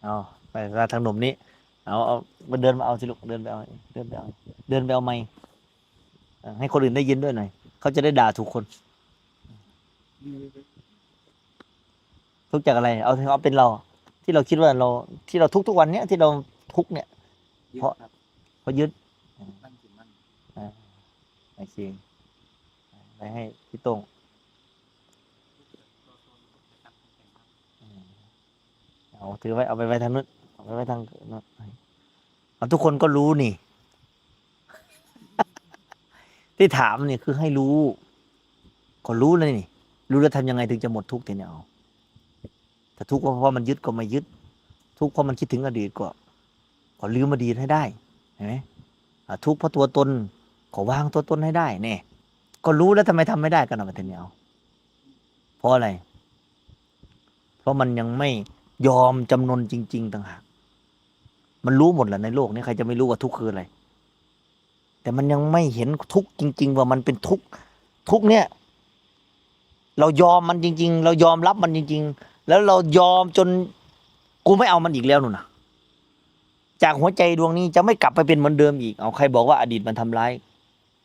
เอาไปว่าทางหนุ่มนี้เอามาเดินมาเอาสิลูกเดินไปเอาไมค์ให้คนอื่นได้ยินด้วยหน่อยเขาจะได้ด่าถูกคนทุกจากอะไรเอาเป็นเราที่เราคิดว่าเราที่เราทุกวันเนี้ยที่เราทุกเนี่ยเพราะยึดโอเคไปให้พี่โต้งเอาถือไว้เอาไปไว้ทางนู้นเอาไปไว้ทางนู้นเอาทุกคนก็รู้นี่ ที่ถามนี่คือให้รู้ก็รู้เลยนี่รู้แล้วทำยังไงถึงจะหมดทุกข์ทีเนี่ยเอาแต่ทุกข์เพราะมันยึดก็ไม่ยึดทุกข์เพราะมันคิดถึงอดีตก็ลืมอดีตให้ได้เห็นไหมทุกข์เพราะตัวตนก็วางตัวตนให้ได้เนี่ยก็รู้แล้วทำไมทำไม่ได้กันเอาทีเนี่ยเอาเพราะอะไรเพราะมันยังไม่ยอมจำนนจริงๆต่างหากมันรู้หมดแหละในโลกนี้ใครจะไม่รู้ว่าทุกข์คืออะไรแต่มันยังไม่เห็นทุกข์จริงๆว่ามันเป็นทุกข์เนี่ยเรายอมมันจริงๆเรายอมรับมันจริงๆแล้วเรายอมจนกูไม่เอามันอีกแล้วนู่นนะจากหัวใจดวงนี้จะไม่กลับไปเป็นเหมือนเดิมอีกเอาใครบอกว่าอดีตมันทำร้าย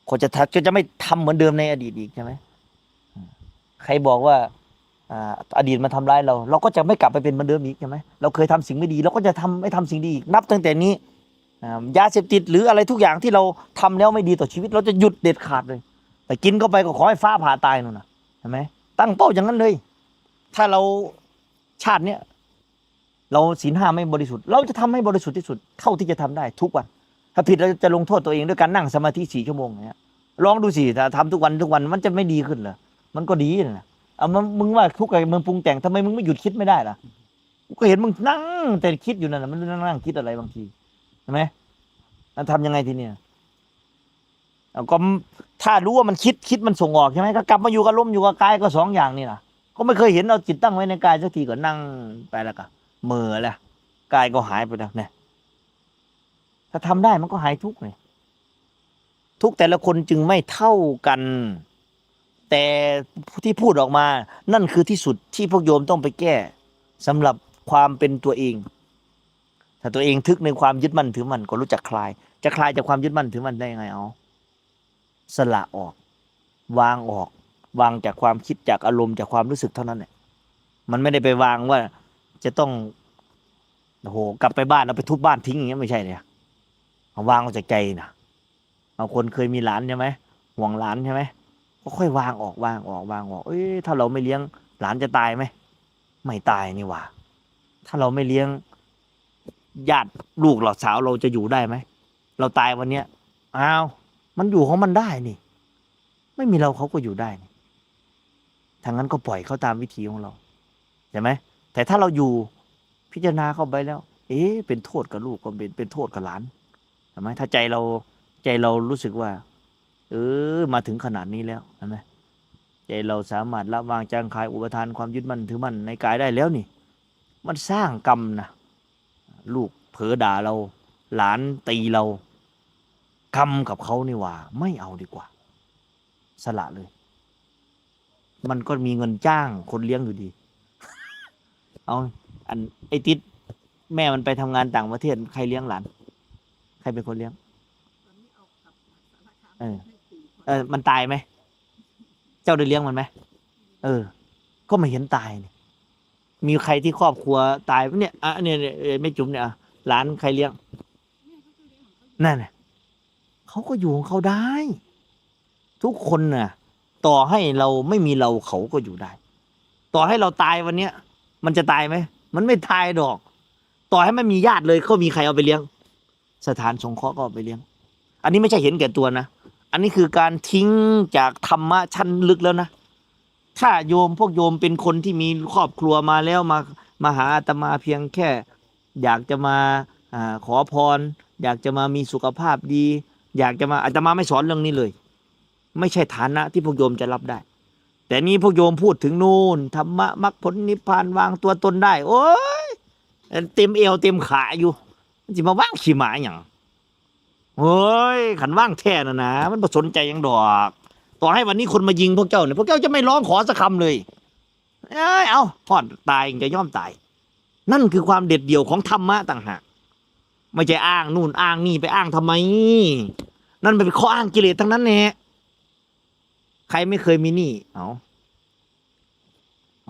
คนจะไม่ทำเหมือนเดิมในอดีตอีกใช่ไหมใครบอกว่าอดีตมันทำร้ายเราก็จะไม่กลับไปเป็นเหมือนเดิมอีกใช่ไหมเราเคยทำสิ่งไม่ดีเราก็จะไม่ทำสิ่งดีอีกนับตั้งแต่นี้ยาเสพติดหรืออะไรทุกอย่างที่เราทำแล้วไม่ดีต่อชีวิตเราจะหยุดเด็ดขาดเลยแต่กินเข้าไปก็ขอให้ฟ้าผ่าตายนู่นนะเห็นไหมตั้งเป้าอย่างนั้นเลยถ้าเราชาติเนี้ยเราศีล5ไม่บริสุทธิ์เราจะทำให้บริสุทธิ์ที่สุดเท่าที่จะทำได้ทุกวันถ้าผิดเราจะลงโทษตัวเองด้วยการนั่งสมาธิ4 ชั่วโมงเนี่ยลองดูสิถ้าทำทุกวันมันจะไม่ดีขึ้นเหรอมันก็ดีนะมึงว่าทุกข์อะไรมึงปรุงแต่งทำไมมึงไม่หยุดคิดไม่ได้ล่ะก็เห็นมึงนั่งแต่คิดอยู่นั่นแหละมันนั่งคิดอะไรบางทีใช่ไหมทำยังไงทีเนี้ยก็ถ้ารู้ว่ามันคิดมันส่งออกใช่ไหมก็กลับมาอยู่กับลมอยู่กับกายก็2 อย่างนี่นะก็ไม่เคยเห็นเราจิตตั้งไว้ในกายสักทีก็นั่งไปแล้วก็เมื่อแล้วกายก็หายไปแล้วเนี่ยถ้าทำได้มันก็หายทุกข์เลยทุกแต่ละคนจึงไม่เท่ากันแต่ที่พูดออกมานั่นคือที่สุดที่พวกโยมต้องไปแก้สำหรับความเป็นตัวเองถ้าตัวเองทึกในความยึดมั่นถือมั่นก็รู้จักคลายจะคลายจากความยึดมั่นถือมั่นได้ยังไงเอาสละออกวางจากความคิดจากอารมณ์จากความรู้สึกเท่านั้นแหละมันไม่ได้ไปวางว่าจะต้องโอ้โหกลับไปบ้านแล้วไปทุบบ้านทิ้งอย่างเงี้ยไม่ใช่เลยวางออกจากใจนะบางคนเคยมีหลานใช่ไหมห่วงหลานใช่ไหมก็ค่อยวางออกเอ้ยถ้าเราไม่เลี้ยงหลานจะตายไหมไม่ตายนี่หว่าถ้าเราไม่เลี้ยงญาติลูกหลานสาวเราจะอยู่ได้ไหมเราตายวันเนี้ยอ้าวมันอยู่ของมันได้นี่ไม่มีเราเขาก็อยู่ได้นี่ทางนั้นก็ปล่อยเขาตามวิถีของเราใช่ไหมแต่ถ้าเราอยู่พิจารณาเข้าไปแล้วเป็นโทษกับลูกก็เป็นโทษกับหลานใช่ไหมถ้าใจเรารู้สึกว่ามาถึงขนาดนี้แล้วใช่ไหมใจเราสามารถละวางจางคายอุปทานความยึดมั่นถือมั่นในกายได้แล้วนี่มันสร้างกรรมนะลูกเผลอด่าเราหลานตีเรากรรมกับเขานี่ว่าไม่เอาดีกว่าสละเลยมันก็มีเงินจ้างคนเลี้ยงอยู่ดี เอาไอ้ติดแม่มันไปทำงานต่างประเทศใครเลี้ยงหลานใครเป็นคนเลี้ยงมันตายไหมเจ้าได้เลี้ยงมันไหมก็ไม่เห็นตายนี่มีใครที่ครอบครัวตายเนี่ยเนี่ยไม่จุ๋มเนี่ยหลานใครเลี้ยงนั่นเขาก็อยู่ของเขาได้ทุกคนน่ะต่อให้เราไม่มีเราเขาก็อยู่ได้ต่อให้เราตายวันเนี้ยมันจะตายไหมมันไม่ตายดอกต่อให้ไม่มีญาติเลยเขามีใครเอาไปเลี้ยงสถานสงเคราะห์ก็เอาไปเลี้ยงอันนี้ไม่ใช่เห็นแก่ตัวนะอันนี้คือการทิ้งจากธรรมะชั้นลึกแล้วนะ ถ้าโยมพวกโยมเป็นคนที่มีครอบครัวมาแล้วมาหาอาตมาเพียงแค่ อยากจะมาขอพร อยากจะมามีสุขภาพดี อยากจะมาอาตมาไม่สอนเรื่องนี้เลย ไม่ใช่ฐานะที่พวกโยมจะรับได้ แต่นี่พวกโยมพูดถึงนู่นธรรมะมรรคผลนิพพานวางตัวตนได้ โอ้ยเต็มเอวเต็มขาอยู่มันจะมาว่างขี่หมาอย่างโอ้ยขันว่างแท้นะมันบ่สนใจหยังดอกต่อให้วันนี้คนมายิงพวกเจ้าเนี่ยพวกเจ้าจะไม่ร้องขอสักคำเลยเอาพอดตายจะย่อมตาย นั่นคือความเด็ดเดี่ยวของธรรมะต่างหากไม่ใช่อ้างนู่นอ้างนี่ไปอ้างทำไม นั่นเป็นข้ออ้างกิเลสทั้งนั้นแหละใครไม่เคยมีหนี้เอา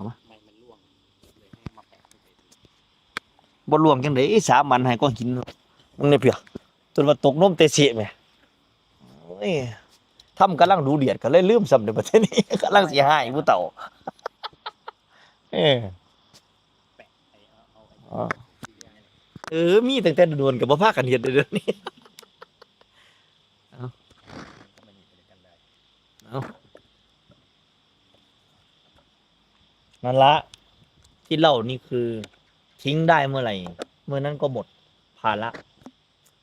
ไม่มันร่วงเลยให้มาแปะที่เวที บ่รวมจังได๋สามันให้ก็หินมึงเนี่ยเพียจนว่าตกนมเตะเสะแหมโอ้ยทำกำลังดูเดือดก็เลยลืมซ้ำในประเทศนี้ กำลังสิหายผู้เฒ่าเออ แปะไอ้เอาไอ้ อ๋อ มีตั้งแต่โดนๆก็บ่พากันเฮ็ดเดี๋ยวนี้ ก็ไม่มีไปด้วยกันเลย เอานั่นละที่เล่านี่คือ ทิ้งได้เมื่อไหร่เมื่อนั้นก็หมดภาระ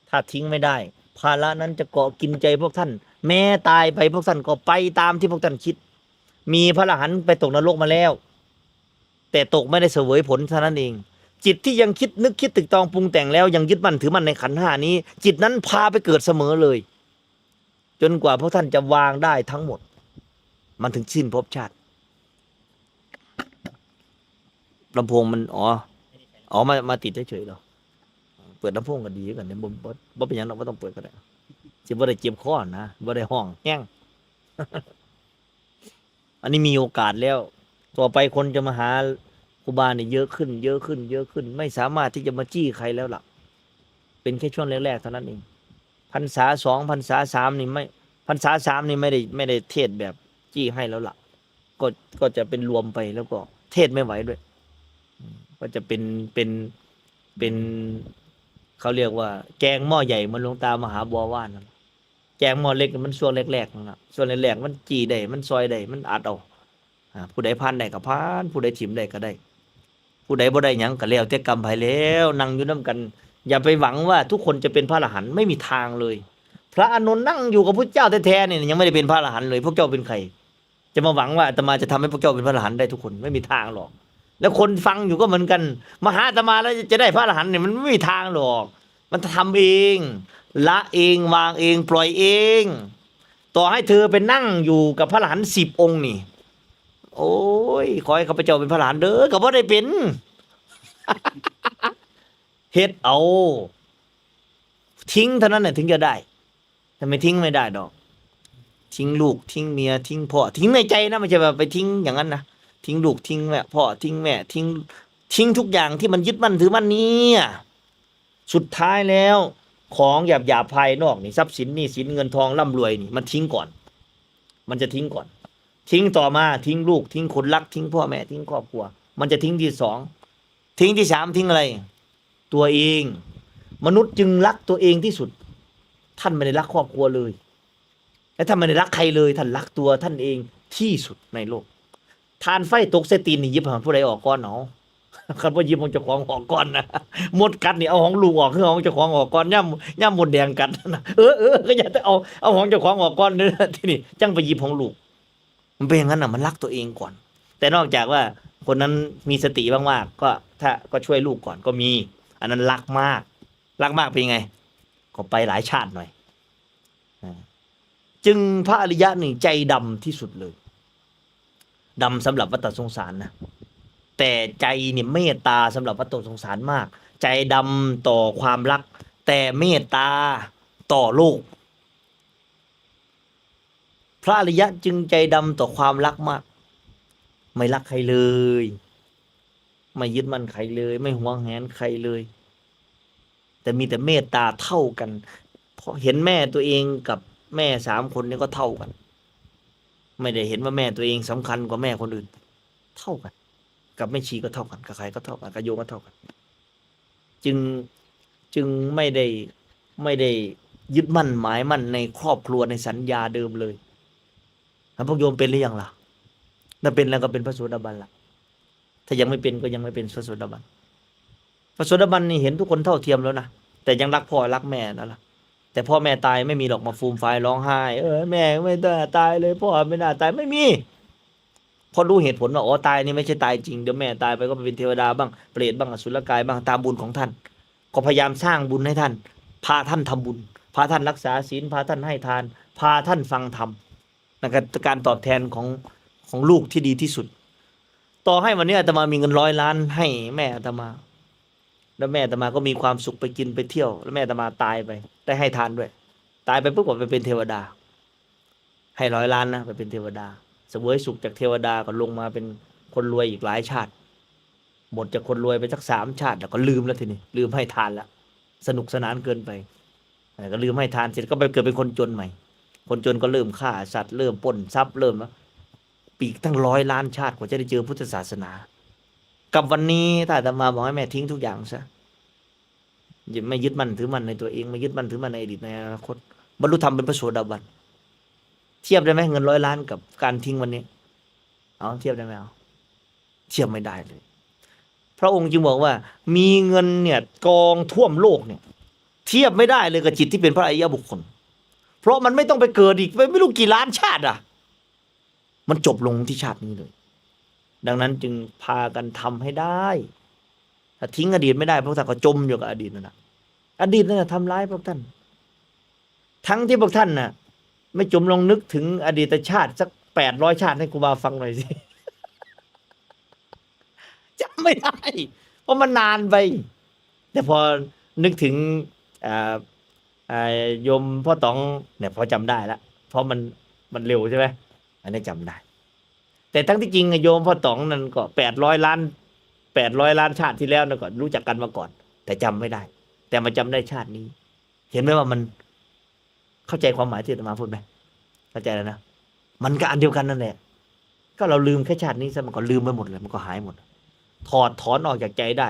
ถ้าทิ้งไม่ได้ ภาระนั้นจะเกาะกินใจพวกท่าน แม้ตายไปพวกท่านก็ไปตามที่พวกท่านคิด มีพระอรหันต์ไปตกนรกมาแล้ว แต่ตกไม่ได้เสวยผลเท่านั้นเอง จิตที่ยังคิดนึกคิดตึกตองปรุงแต่งแล้วยังยึดมั่นถือมั่นในขันธ์ห้านี้ จิตนั้นพาไปเกิดเสมอเลย จนกว่าพวกท่านจะวางได้ทั้งหมด มันถึงสิ้นภพชาติลำโพงมันมาติดเฉยๆหรอเปิดลำโพงก็ดีกันเนี่ยบ่เป็นหยังเราไม่ต้องเปิดก็ได้สิบ่ได้เจ็บคอนะบ่ได้ห้องแห้ง อันนี้มีโอกาสแล้ว ต่อไปคนจะมาหาครูบาเนี่ยเยอะขึ้น เยอะขึ้น เยอะขึ้น ไม่สามารถที่จะมาจี้ใครแล้วล่ะ เป็นแค่ช่วงแรกๆเท่านั้นเองพรรษา2พรรษา3นี่ไม่พรรษา3นี่ไม่ได้เทศแบบจี้ให้แล้วล่ะ ก็จะเป็นรวมไปแล้วก็เทศไม่ไหวด้วย ก็จะเป็นเขาเรียกว่า แกงหม้อใหญ่มันหลวงตามหาบัวว่านนั่นแกงหม้อเล็กมันช่วงแรกๆนั่นล่ะช่วงแรกๆมันจี้ได้มันซอยได้มันอัดเอาผู้ใดผ่านได้ก็ผ่านผู้ใดถิ่มได้ก็ได้ ผู้ใดบ่ได้หยังก็แล้วแต่กรรมไผแล้วนั่งอยู่นํกัน อย่าไปหวังว่าทุกคนจะเป็นพระอรหันต์ไม่มีทางเลย พระอานนท์นั่งอยู่กับพระเจ้าแท้ๆเนี่ยยังไม่ได้เป็นพระอรหันต์เลยพวกเจ้าเป็นใครจะมาหวังว่าอาตมาจะทำให้พวกเจ้าเป็นพระอรหันต์ได้ทุกคนไม่มีทางหรอก แล้วคนฟังอยู่ก็เหมือนกันมาหาอาตมาแล้วจะได้พระอรหันต์เนี่ยมันไม่มีทางหรอก มันทำเองละเองวางเองปล่อยเอง ต่อให้เธอไปนั่งอยู่กับพระอรหันต์10 องค์นี่ โอ้ยขอให้ข้าพเจ้าเป็นพระอรหันต์เด้อก็บ่ได้เป็น เฮ็ดเอา ทิ้งเท่านั้นน่ะถึงจะได้ถ้าไม่ทิ้งไม่ได้ดอก ทิ้งลูกทิ้งเมียทิ้งพ่อทิ้งในใจนะไม่ใช่แบบไปทิ้งอย่างนั้นนะทิ้งลูกทิ้งแม่พ่อทิ้งแม่ทิ้งทุกอย่างที่มันยึดมั่นถือมั่นเนี่ยสุดท้ายแล้ว ของหยาบภายนอกนี่ทรัพย์สินนี่สินเงินทองร่ำรวยนี่มันทิ้งก่อน มันจะทิ้งก่อน ทิ้งต่อมาทิ้งลูกทิ้งคนรักทิ้งพ่อแม่ทิ้งครอบครัว มันจะทิ้งที่2ทิ้งที่3ทิ้งอะไร ตัวเอง มนุษย์จึงรักตัวเองที่สุด ท่านไม่ได้รักครอบครัวเลย และท่านไม่ได้รักใครเลยท่านรักตัวท่านเองที่สุดในโลกทานไฟตกเสตีนนี่ยิบหาผู้ใดออกก่อนเนาะคันว่ายิบของเจ้าของออกก่อนนะหมดกัดนี่เอาของลูกออกคือของเจ้าของออกก่อนย่ำหมดแดงกัดนะก็อย่าจะเอาของเจ้าของออกก่อนเด้อที่นี่จังไปยิบของลูกมันเป็นอย่างนั้นน่ะมันรักตัวเองก่อน แต่นอกจากว่าคนนั้นมีสติมากๆก็ช่วยลูกก่อนก็มี อันนั้นรักมากเป็นไงก็ไปหลายชาติหน่อยจึงพระอริยะนี่ใจดำที่สุดเลยดำสำหรับวัฏสงสารนะแต่ใจเนี่ยเมตตาสำหรับวัฏสงสารมากใจดำต่อความรักแต่เมตตาต่อโลกพระอริยะจึงใจดำต่อความรักมากไม่รักใครเลยไม่ยึดมั่นใครเลยไม่หวงแหนใครเลยแต่มีแต่เมตตาเท่ากันเพราะเห็นแม่ตัวเองกับแม่3 คนนี้ก็เท่ากันไม่ได้เห็นว่าแม่ตัวเองสำคัญกว่าแม่คนอื่นเท่ากันกับแม่ชีก็เท่ากันกับใครก็เท่ากันกับโยมก็เท่ากัน จึงไม่ได้ยึดมั่นหมายมั่นในครอบครัวในสัญญาเดิมเลยแล้วพวกโยมเป็นหรือยังล่ะ ถ้าเป็นแล้วก็เป็นพระโสดาบันละถ้ายังไม่เป็นก็ยังไม่เป็นพระโสดาบันพระโสดาบันนี่เห็นทุกคนเท่าเทียมแล้วนะแต่ยังรักพ่อรักแม่นั่นแหละแต่พ่อแม่ตายไม่มีหรอกมาฟูมฟายร้องไห้แม่ไม่ได้ตายเลยพ่อไม่น่าตายไม่มีพอรู้เหตุผลว่าอ๋อตายนี่ไม่ใช่ตายจริงเดี๋ยวแม่ตายไปก็ไปเป็นเทวดาบ้างเปรตบ้างอสุรกายบ้างตามบุญของท่านก็พยายามสร้างบุญให้ท่านพาท่านทำบุญพาท่านรักษาศีลพาท่านให้ทานพาท่านฟังธรรมนั่นคือการตอบแทนของลูกที่ดีที่สุดต่อให้วันนี้อาตมามีเงิน100 ล้านให้แม่อาตมาแล้วแม่อาตมาก็มีความสุขไปกินไปเที่ยวแล้วแม่อาตมาตายไปได้ให้ทานด้วยตายไปปุ๊บก็ไปเป็นเทวดาให้100 ล้านนะไปเป็นเทวดาเสวยสุขจากเทวดาก็ลงมาเป็นคนรวยอีกหลายชาติหมดจากคนรวยไปสัก3 ชาติแล้วก็ลืมแล้วทีนี้ลืมให้ทานแล้วสนุกสนานเกินไปก็ลืมให้ทานเสร็จก็ไปเกิดเป็นคนจนใหม่คนจนก็เริ่มฆ่าสัตว์เริ่มปล้นทรัพย์เริ่มปีกตั้ง100 ล้านชาติกว่าจะได้เจอพุทธศาสนากับวันนี้ถ้าอาตมาบอกให้แม่ทิ้งทุกอย่างซะอย่าไม่ยึดมั่นถือมั่นในตัวเองไม่ยึดมั่นถือมั่นในอดีตในอนาคตบรรลุธรรมเป็นพระโสดาบันเทียบได้ไหมเงิน100 ล้านกับการทิ้งวันนี้เอาเทียบได้ไหมเอาเทียบไม่ได้เลยพระองค์จึงบอกว่ามีเงินเนี่ยกองท่วมโลกเนี่ยเทียบไม่ได้เลยกับจิตที่เป็นพระอริยบุคคลเพราะมันไม่ต้องไปเกิดอีกไม่รู้กี่ล้านชาติอ่ะมันจบลงที่ชาตินี้เลยดังนั้นจึงพากันทำให้ได้ถ้าทิ้งอดีตไม่ได้พวกท่านก็จมอยู่กับอดีตนั่นแหละอดีตนั่นแหละทำร้ายพวกท่านทั้งที่พวกท่านน่ะไม่จมลองนึกถึงอดีตชาติสัก800 ชาติให้ครูบาฟังหน่อยสิจำไม่ได้เพราะมันนานไปแต่พอนึกถึงโยมพ่อต๋องเนี่ยพอจำได้แล้วเพราะมันเร็วใช่ไหมอันนี้จำได้แต่ทั้งที่จริงโยมพ่อต๋องนั่นก็800 ล้านชาติที่แล้วนั่นก็รู้จักกันมาก่อนแต่จำไม่ได้แต่มาจำได้ชาตินี้ เห็นไหมว่ามันเข้าใจความหมายที่อาตมาพูดไหมเข้าใจแล้วนะมันก็อันเดียวกันนั่นแหละก็เราลืมแค่ชาตินี้ซะมันก็ลืมไปหมดเลยมันก็หายหมดถอดถอนออกจากใจได้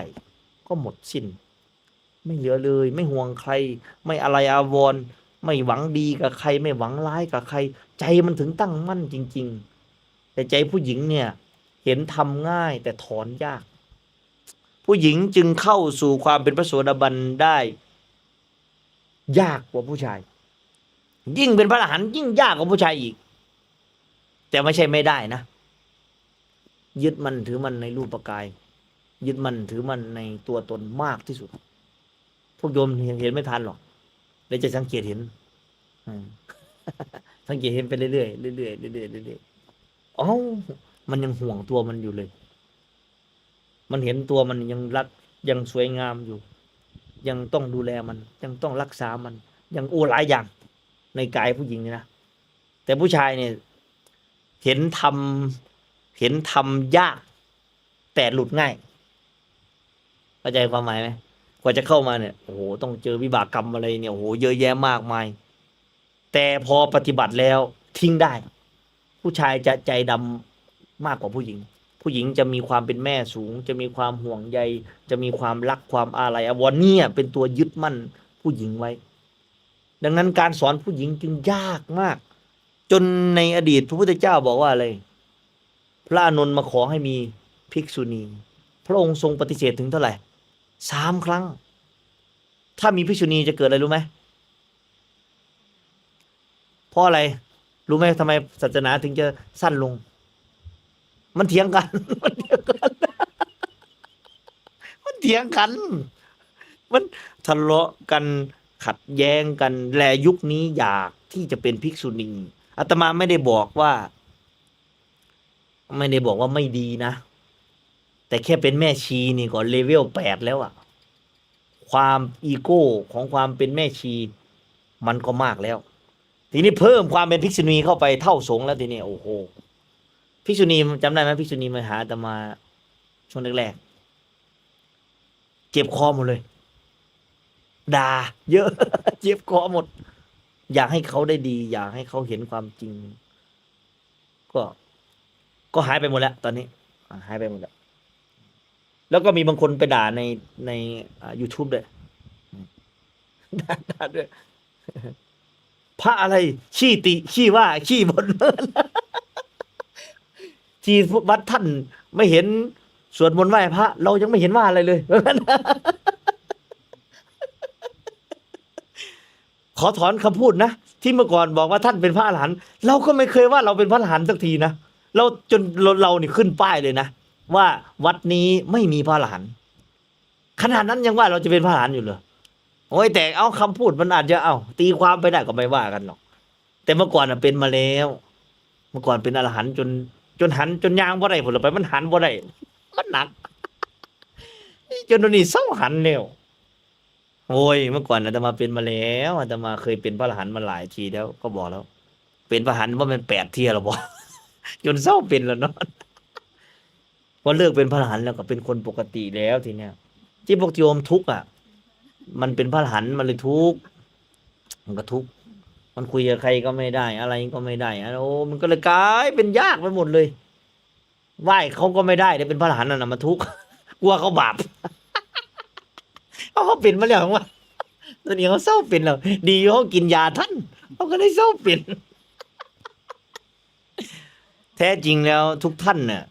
ก็หมดสิ้นไม่เหลือเลยไม่ห่วงใครไม่อะไรอาวรณ์ไม่หวังดีกับใครไม่หวังร้ายกับใครใจมันถึงตั้งมั่นจริงๆแต่ใจผู้หญิงเนี่ยเห็นทำง่ายแต่ถอนยากผู้หญิงจึงเข้าสู่ความเป็นพระโสดาบันได้ยากกว่าผู้ชายยิ่งเป็นพระอรหันต์ยิ่งยากกว่าผู้ชายอีกแต่ไม่ใช่ไม่ได้นะยึดมั่นถือมั่นในรูปกายยึดมั่นถือมั่นในตัวตนมากที่สุดพวกโยมเห็นไม่ทันหรอกเดี๋ยวจะสังเกตเห็นสังเกตเห็นไปเรื่อยๆเรื่อยๆเรื่อยๆเรื่อยๆอ๋อมันยังห่วงตัวมันอยู่เลยมันเห็นตัวมันยังรักยังสวยงามอยู่ยังต้องดูแลมันยังต้องรักษามันยังหลายอย่างในกายผู้หญิงนี่นะแต่ผู้ชายเนี่ยเห็นทำยากแต่หลุดง่ายเข้าใจความหมายไหมกว่าจะเข้ามาเนี่ยโอ้โหต้องเจอวิบากกรรมอะไรเนี่ยโอ้โหเยอะแยะมากมายแต่พอปฏิบัติแล้วทิ้งได้ผู้ชายจะใจดำมากกว่าผู้หญิงผู้หญิงจะมีความเป็นแม่สูงจะมีความห่วงใยจะมีความรักความอาลัยอาวรณ์เนี่ยเป็นตัวยึดมั่นผู้หญิงไว้ดังนั้นการสอนผู้หญิงจึงยากมากจนในอดีตพระพุทธเจ้าบอกว่าอะไรพระอานนท์มาขอให้มีภิกษุณีพระองค์ทรงปฏิเสธถึงเท่าไหร่3 ครั้งถ้ามีภิกษุณีจะเกิดอะไรรู้ไหมเพราะอะไรรู้ไหมทำไมศาสนาถึงจะสั้นลงมันเถียงกันมันเถียงกันมันทะเลาะกันขัดแย้งกันแลยุคนี้อยากที่จะเป็นภิกษุณีอาตมาไม่ได้บอกว่าไม่ดีนะแต่แค่เป็นแม่ชีนี่ก็เลเวล8แล้วอะความอีโก้ของความเป็นแม่ชีมันก็มากแล้วทีนี้เพิ่มความเป็นภิกษุณีเข้าไปเท่าสงฆ์แล้วทีนี้โอ้โหภิกษุณีจำได้ไหมภิกษุณีมาหาอาตมาช่วงแรกๆเจ็บคอหมดเลยด่าเยอะ เจ็บคอหมดอยากให้เขาได้ดีอยากให้เขาเห็นความจริงก็หายไปหมดแล้วตอนนี้หายไปหมดแล้วแล้วก็มีบางคนไปด่าในYouTube ด้วยด่าด้วยพระอะไรขี้ติขี้ว่าขี้บ่น ที่วัดท่านไม่เห็นสวดมนต์ไหว้พระเรายังไม่เห็นว่าอะไรเลย ขอถอนคำพูดนะที่เมื่อก่อนบอกว่าท่านเป็นพระอรหันต์เราก็ไม่เคยว่าเราเป็นพระอรหันต์สักทีนะเราจนเรานี่ขึ้นป้ายเลยนะว่าวัดนี้ไม่มีพระอรหันต์ขนาดนั้นยังว่าเราจะเป็นพระอรหันต์อยู่เหรอโอ้ยแต่เอาคำพูดมันอาจจะตีความไปได้ก็ไม่ว่ากันหรอกแต่เมื่อก่อนเป็นมาแล้ว เมื่อก่อนเป็นอรหันต์จนหันจนยางบ่ได้ผลไปมันหันบ่ได้มันหนักจนตอนนี้เศร้าหันแล้วโอ้ยเมื่อก่อนอาตมาเป็นมาแล้วอาตมาเคยเป็นพระอรหันต์มาหลายทีแล้วก็บอกแล้ว เป็นพระอรหันต์ว่ามัน8 เที่ยแล้วบ่ จนเศร้าเป็นแล้วเนาะพอเลิกเป็นพระอรหันต์แล้วก็เป็นคนปกติแล้วทีเนี้ยที่พวกโยมทุกข์มันเป็นพระอรหันต์มันเลยทุกข์มันก็ทุกข์มันคุยกับใครก็ไม่ได้อะไรก็ไม่ได้โอ้มันก็เลยกลายเป็นยากไปหมดเลยไหว้เขาก็ไม่ได้เดี๋ยวเป็นพระอรหันต์น่ะมันทุกข์ กลัวเขาบาป เขาเป็นมาแล้วว่าตอนนี้เขาเศร้าเป็นแล้วดีเขากินยาท่านเขาก็ได้เศร้าเป็น แท้จริงแล้วทุกท่านน่ะ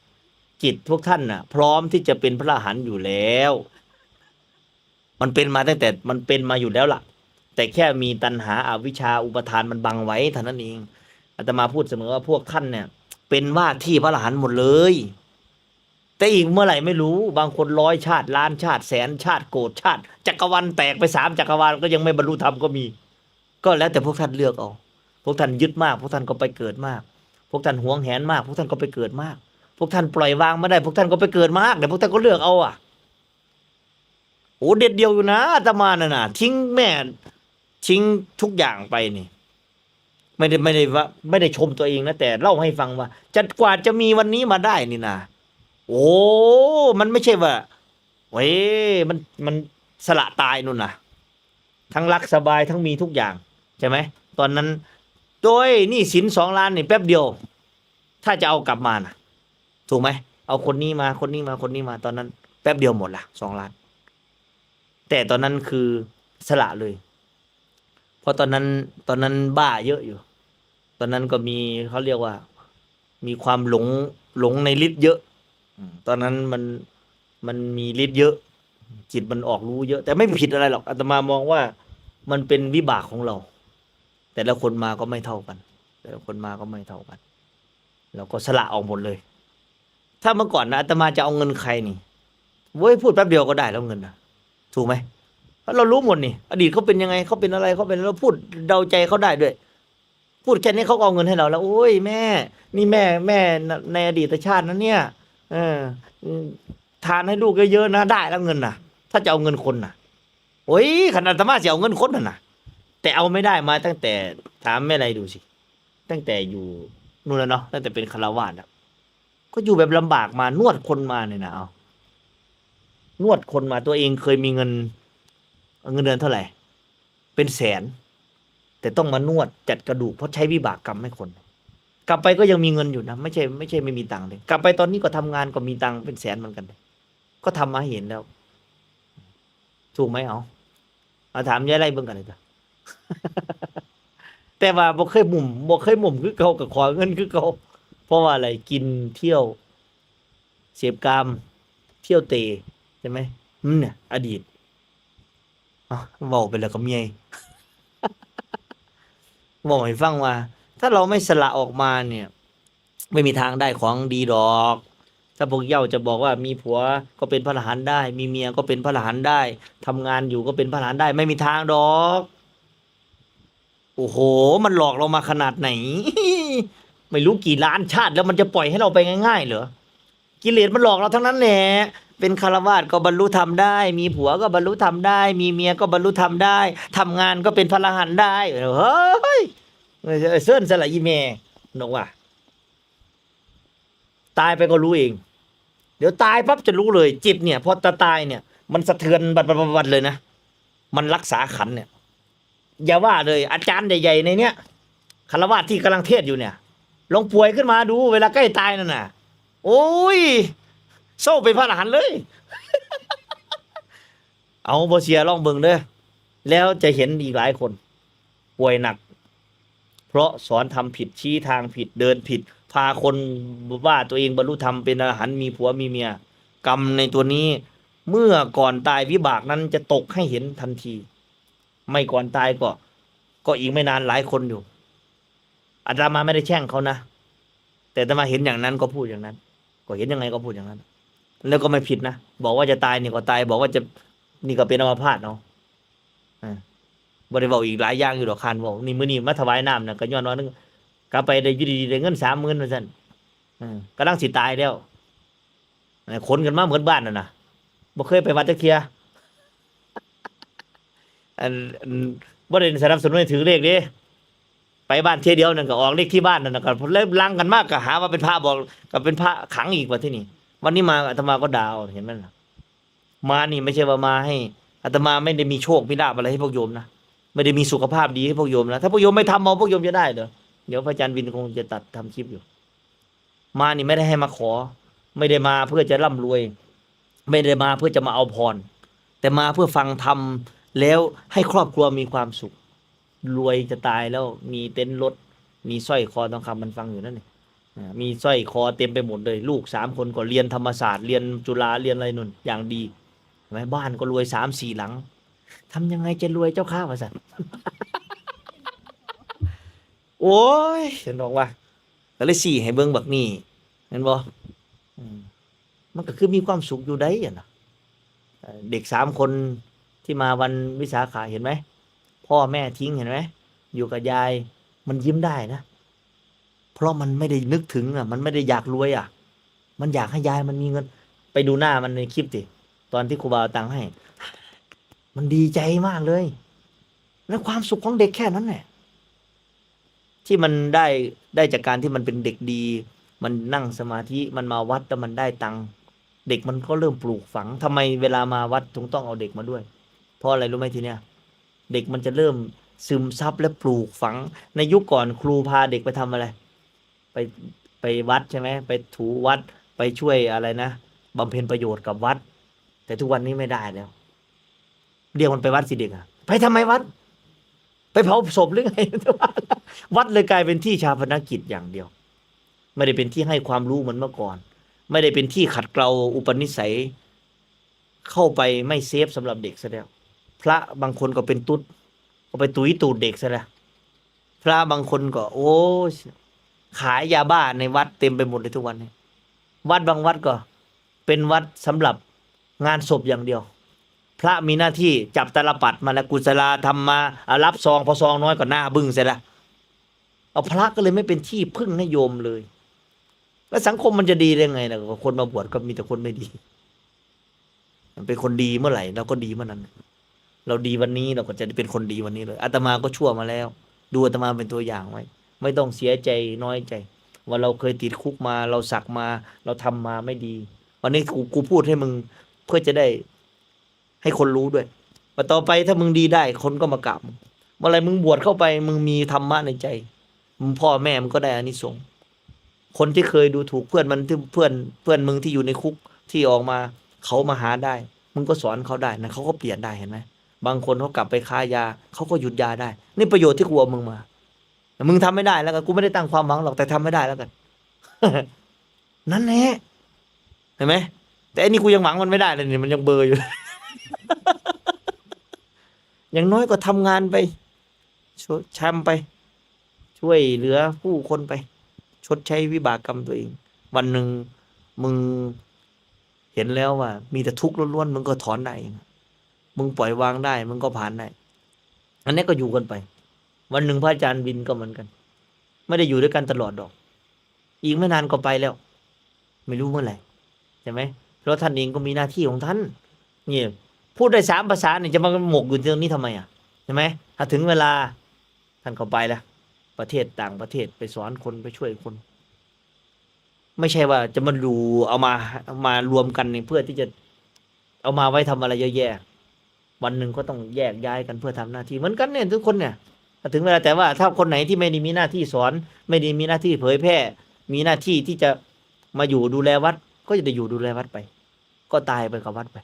จิตทุกท่านน่ะพร้อมที่จะเป็นพระอรหันต์อยู่แล้ว มันเป็นมาตั้งแต่มันเป็นมาอยู่แล้วล่ะ แต่แค่มีตัณหาอาวิชชาอุปทานมันบังไว้เท่านั้นเองอาตมาพูดเสมอว่าพวกท่านเนี่ยเป็นว่าที่พระอรหันต์หมดเลยแต่อีกเมื่อไหร่ไม่รู้บางคน100 ชาติล้านชาติแสนชาติโกรธชาติจักรวาลแตกไป3 จักรวาลก็ยังไม่บรรลุธรรมก็มี ก็แล้วแต่พวกท่านเลือกเอาพวกท่านยึดมากพวกท่านก็ไปเกิดมากพวกท่านหวงแหนมากพวกท่านก็ไปเกิดมากพวกท่านปล่อยวางไม่ได้พวกท่านก็ไปเกิดมากแต่พวกท่านก็เลือกเอาโอ้เด็ดเดียวอยู่นะอาตมาน่ะทิ้งแม่ทิ้งทุกอย่างไปนี่ไม่ได้ว่าไม่ได้ชมตัวเองนะแต่เล่าให้ฟังว่าจะกว่าจะมีวันนี้มาได้นี่นะโอ้มันไม่ใช่ว่าเว้ยมันสละตายนู่นนะทั้งรักสบายทั้งมีทุกอย่างใช่ไหมตอนนั้นโดยหนี้สิน2 ล้านนี่แป๊บเดียว ถ้าจะเอากลับมานะถูกไหมเอาคนนี้มาคนนี้มาคนนี้มาตอนนั้นแป๊บเดียวหมดละ2 ล้านแต่ตอนนั้นคือสละเลยเพราะตอนนั้นบ้าเยอะอยู่ตอนนั้นก็มีเขาเรียกว่ามีความหลงในฤทธิ์เยอะตอนนั้นมันมีฤทธิ์เยอะจิตมันออกรู้เยอะแต่ไม่ผิดอะไรหรอกอาตมามองว่ามันเป็นวิบากของเราแต่ละคนมาก็ไม่เท่ากันแต่ละคนมาก็ไม่เท่ากันเราก็สละออกหมดเลยถ้าเมื่อก่อนนะอาตมาจะเอาเงินใครนี่เว้ยพูดแป๊บเดียวก็ได้แล้วเงินนะถูกไหมเพราะเรารู้หมดนี่อดีตเขาเป็นยังไงเขาเป็นอะไรเขาเป็นเราพูดเดาใจเขาได้ด้วยพูดแค่นี้เขาก็เอาเงินให้เราแล้วโอ้ยแม่นี่แม่ในอดีตชาตินั้นเนี่ยทานให้ลูกเยอะๆนะได้แล้วเงินน่ะถ้าจะเอาเงินคนน่ะโอ้ยขนาดอาตมาจะเอาเงินคนน่ะแต่เอาไม่ได้มาตั้งแต่ถามแม่อะไรดูสิตั้งแต่อยู่นู่นแล้วเนาะตั้งแต่เป็นฆราวาสก็อยู่แบบลำบากมานวดคนมาเนี่ยนะเอานวดคนมาตัวเองเคยมีเงินเดือนเท่าไหร่เป็นแสนแต่ต้องมานวดจัดกระดูกเพราะใช้วิบากกรรมให้คนกลับไปก็ยังมีเงินอยู่นะไม่ใช่ไม่มีตังค์เลยกลับไปตอนนี้ก็ทำงานก็มีตังค์เป็นแสนเหมือนกันก็ทำมาเห็นแล้วถูกไหมเอาถามยายไรเบิ่งกันเลยจ้ะ แต่ว่าบ่เคยหม่มคือเขากับขอเงินคือเขาเพราะว่าอะไรกินเที่ยวเสพกามเที่ยวเตะใช่ไหมเนี่ยอดีตเว้าไปแล้วก็เมีย บอกให้ฟังว่าถ้าเราไม่สละออกมาเนี่ยไม่มีทางได้ของดีดอกถ้าพวกเย้าจะบอกว่ามีผัวก็เป็นพระอรหันต์ได้มีเมียก็เป็นพระอรหันต์ได้ทำงานอยู่ก็เป็นพระอรหันต์ได้ไม่มีทางดอกโอ้โหมันหลอกเรามาขนาดไหน ไม่รู้กี่ล้านชาติแล้วมันจะปล่อยให้เราไปง่ายๆเหรอกิเลสมันหลอกเราทั้งนั้นแหละเป็นฆราวาสก็บรรลุธรรมได้มีผัวก็บรรลุธรรมได้มีเมียก็บรรลุธรรมได้ทำงานก็เป็นพระอรหันต์ได้เฮ้ยเซิร์นสละอีเมนกว่าตายไปก็รู้เองเดี๋ยวตายปั๊บจะรู้เลยจิตเนี่ยพอจะตายเนี่ยมันสะเทือนบัดเลยนะมันรักษาขันเนี่ยอย่าว่าเลยอาจารย์ใหญ่ๆในเนี้ยฆราวาสที่กำลังเทศอยู่เนี่ยลองป่วยขึ้นมาดูเวลาใกล้ตายนั่นน่ะโอ้ยโซ่เป็นพระอรหันต์เลย เอาบ่เสียลองเบิ่งเด้อแล้วจะเห็นอีกหลายคนป่วยหนักเพราะสอนทำผิดชี้ทางผิดเดินผิด พาคนว่าตัวเองบรรลุธรรมเป็นอรหันต์มีผัวมีเมียกรรมในตัวนี้ เมื่อก่อนตายวิบากนั้นจะตกให้เห็นทันที ไม่ก่อนตายก็อีกไม่นานหลายคนอยู่อาตมาไม่ได้แช่งเขานะแต่อาตมาเห็นอย่างนั้นก็พูดอย่างนั้น ก็เห็นยังไงก็พูดอย่างนั้น แล้วก็ไม่ผิดนะบอกว่าจะตายนี่ก็ตายบอกว่าจะนี่ก็เป็นอัมพาตเนาะบริวารอีกหลายอย่างอยู่ดอกคานบอกนี่มื้อนี้มาถวายน้ำนะก็ย้อนว่านึงกลับไปได้อยู่ดีๆได้เงิน30,000ว่าซั่นกำลังสิตายแล้วขนกันมาเหมือนบ้านน่ะนะบ่เคยไปวัดจักเที่ยอันบ่ได้สนับสนุนให้ถือเลขเด้ไปบ้านเที่ยเดียวนั่นก็ออกเลขที่บ้านนั่นน่ะก็เริ่มลังกันมากก็หาว่าเป็นพระบอกก็เป็นพระขังอีกว่าที่นี่วันนี้มาอาตมาก็ด่าเอาเห็นมั้ยล่ะมานี่ไม่ใช่ว่ามาให้อาตมาไม่ได้มีโชคมีลาภอะไรให้พวกโยมนะไม่ได้มีสุขภาพดีให้พวกโยมนะถ้าพวกโยมไม่ทำเอาพวกโยมจะได้เหรอเดี๋ยวพระอาจารย์วินคงจะตัดทำคลิปอยู่มานี่ไม่ได้ให้มาขอไม่ได้มาเพื่อจะร่ำรวยไม่ได้มาเพื่อจะมาเอาพรแต่มาเพื่อฟังธรรมแล้วให้ครอบครัวมีความสุขรวยจะตายแล้วมีเต็นท์รถมีสร้อยคอทองคำมันฟังอยู่นั่นนี่มีสร้อยคอเต็มไปหมดเลยลูก3 คนก็เรียนธรรมศาสตร์เรียนจุฬาเรียนอะไรนู่นอย่างดีเห็นไหมบ้านก็รวย3-4 หลังทำยังไงจะรวยเจ้าข้าวะสัตว์ โอ้ยฉันบอกว่าก็เลยสี่ให้เบิ่งบักนี่เห็นบ่มันก็คือมีความสุขอยู่ได้อะนะเด็ก3 คนที่มาวันวิสาขะเห็นไหมพ่อแม่ทิ้งเห็นไหมอยู่กับยายมันยิ้มได้นะเพราะมันไม่ได้นึกถึงอ่ะมันไม่ได้อยากรวยอ่ะมันอยากให้ยายมันมีเงินไปดูหน้ามันในคลิปดิตอนที่ครูบาเอาตังค์ให้มันดีใจมากเลยแล้วความสุขของเด็กแค่นั้นแหละที่มันได้จากการที่มันเป็นเด็กดีมันนั่งสมาธิมันมาวัดแล้วมันได้ตังค์เด็กมันก็เริ่มปลูกฝังทำไมเวลามาวัดถึงต้องเอาเด็กมาด้วยเพราะอะไรรู้ไหมทีเนี้ยเด็กมันจะเริ่มซึมซับและปลูกฝังในยุคก่อนครูพาเด็กไปทำอะไรไปวัดใช่ไหมไปถูวัดไปช่วยอะไรนะบำเพ็ญประโยชน์กับวัดแต่ทุกวันนี้ไม่ได้แล้วเรียกมันไปวัดสิเด็กอะไปทำไมวัดไปเผาศพหรือไง วัดเลยกลายเป็นที่ชาปนกิจอย่างเดียวไม่ได้เป็นที่ให้ความรู้เหมือนเมื่อก่อนไม่ได้เป็นที่ขัดเกลาอุปนิสัยเข้าไปไม่เซฟสำหรับเด็กซะแล้วพระบางคนก็เป็นตุ๊ดก็ไปตุยตูดเด็กซะแล้วพระบางคนก็โอ้ขายยาบ้าในวัดเต็มไปหมดเลยทุกวันนี้วัดบางวัดก็เป็นวัดสำหรับงานศพอย่างเดียวพระมีหน้าที่จับตาลปัดมาแล้วกุศลาทำมารับซองพอซองน้อยก็หน้าบึ้งเสร็จแล้วเอาพระก็เลยไม่เป็นที่พึ่งให้โยมเลยแล้วสังคมมันจะดีได้ไงล่ะคนมาบวชก็มีแต่คนไม่ดีมันเป็นคนดีเมื่อไหร่เราก็ดีเมื่อนั้นเราดีวันนี้เราก็จะเป็นคนดีวันนี้เลยอาตมาก็ชั่วมาแล้วดูอาตมาเป็นตัวอย่างไว้ไม่ต้องเสียใจน้อยใจว่าเราเคยติดคุกมาเราสักมาเราทำมาไม่ดีวันนี้กูพูดให้มึงเพื่อจะได้ให้คนรู้ด้วยว่าต่อไปถ้ามึงดีได้คนก็มากราบเมื่อไรมึงบวชเข้าไปมึงมีธรรมะในใจมึงพ่อแม่มึงก็ได้อานิสงส์คนที่เคยดูถูกเพื่อนมันที่เพื่อนมึงที่อยู่ในคุกที่ออกมาเขามาหาได้มึงก็สอนเขาได้นะเขาก็เปลี่ยนได้เห็นไหมบางคนเขากลับไปค้ายาเขาก็หยุดยาได้นี่ประโยชน์ที่กูเอามึงมามึงทำไม่ได้แล้วกันกูไม่ได้ตั้งความหวังหรอกแต่ทำไม่ได้แล้วกัน นั่นแหละเห็นไหมแต่อันนี้กูยังหวังมันไม่ได้เลยนี่มันยังเบลออยู่ อย่างน้อยก็ทำงานไปแชมไปช่วยเหลือผู้คนไปชดใช้วิบากกรรมตัวเองวันหนึ่งมึงเห็นแล้วว่ามีแต่ทุกข์ล้วนๆมึงก็ถอนได้มึงปล่อยวางได้มึงก็ผ่านได้อันนี้ก็อยู่กันไปวันหนึ่งพระอาจารย์บินก็เหมือนกันไม่ได้อยู่ด้วยกันตลอดดอกอีกไม่นานก็ไปแล้วไม่รู้เมื่อไหร่ใช่ไหมเพราะท่านเองก็มีหน้าที่ของท่านนี่พูดได้3 ภาษาเนี่ยจะมาหมกอยู่ตรงนี้ทำไมอ่ะใช่ไหมถ้าถึงเวลาท่านก็ไปแล้วประเทศต่างประเทศไปสอนคนไปช่วยคนไม่ใช่ว่าจะมาดูเอามารวมกันเพื่อที่จะเอามาไว้ทำอะไรเยอะแยะวันหนึ่งก็ต้องแยกย้ายกันเพื่อทำหน้าที่เหมือนกันเนี่ยทุกคนเนี่ยถึงเวลาแต่ว่าถ้าคนไหนที่ไม่ได้มีหน้าที่สอนไม่ได้มีหน้าที่เผยแพร่มีหน้าที่ที่จะมาอยู่ดูแลวัดก็จะได้อยู่ดูแลวัดไปก็ตายไปกับวัดไป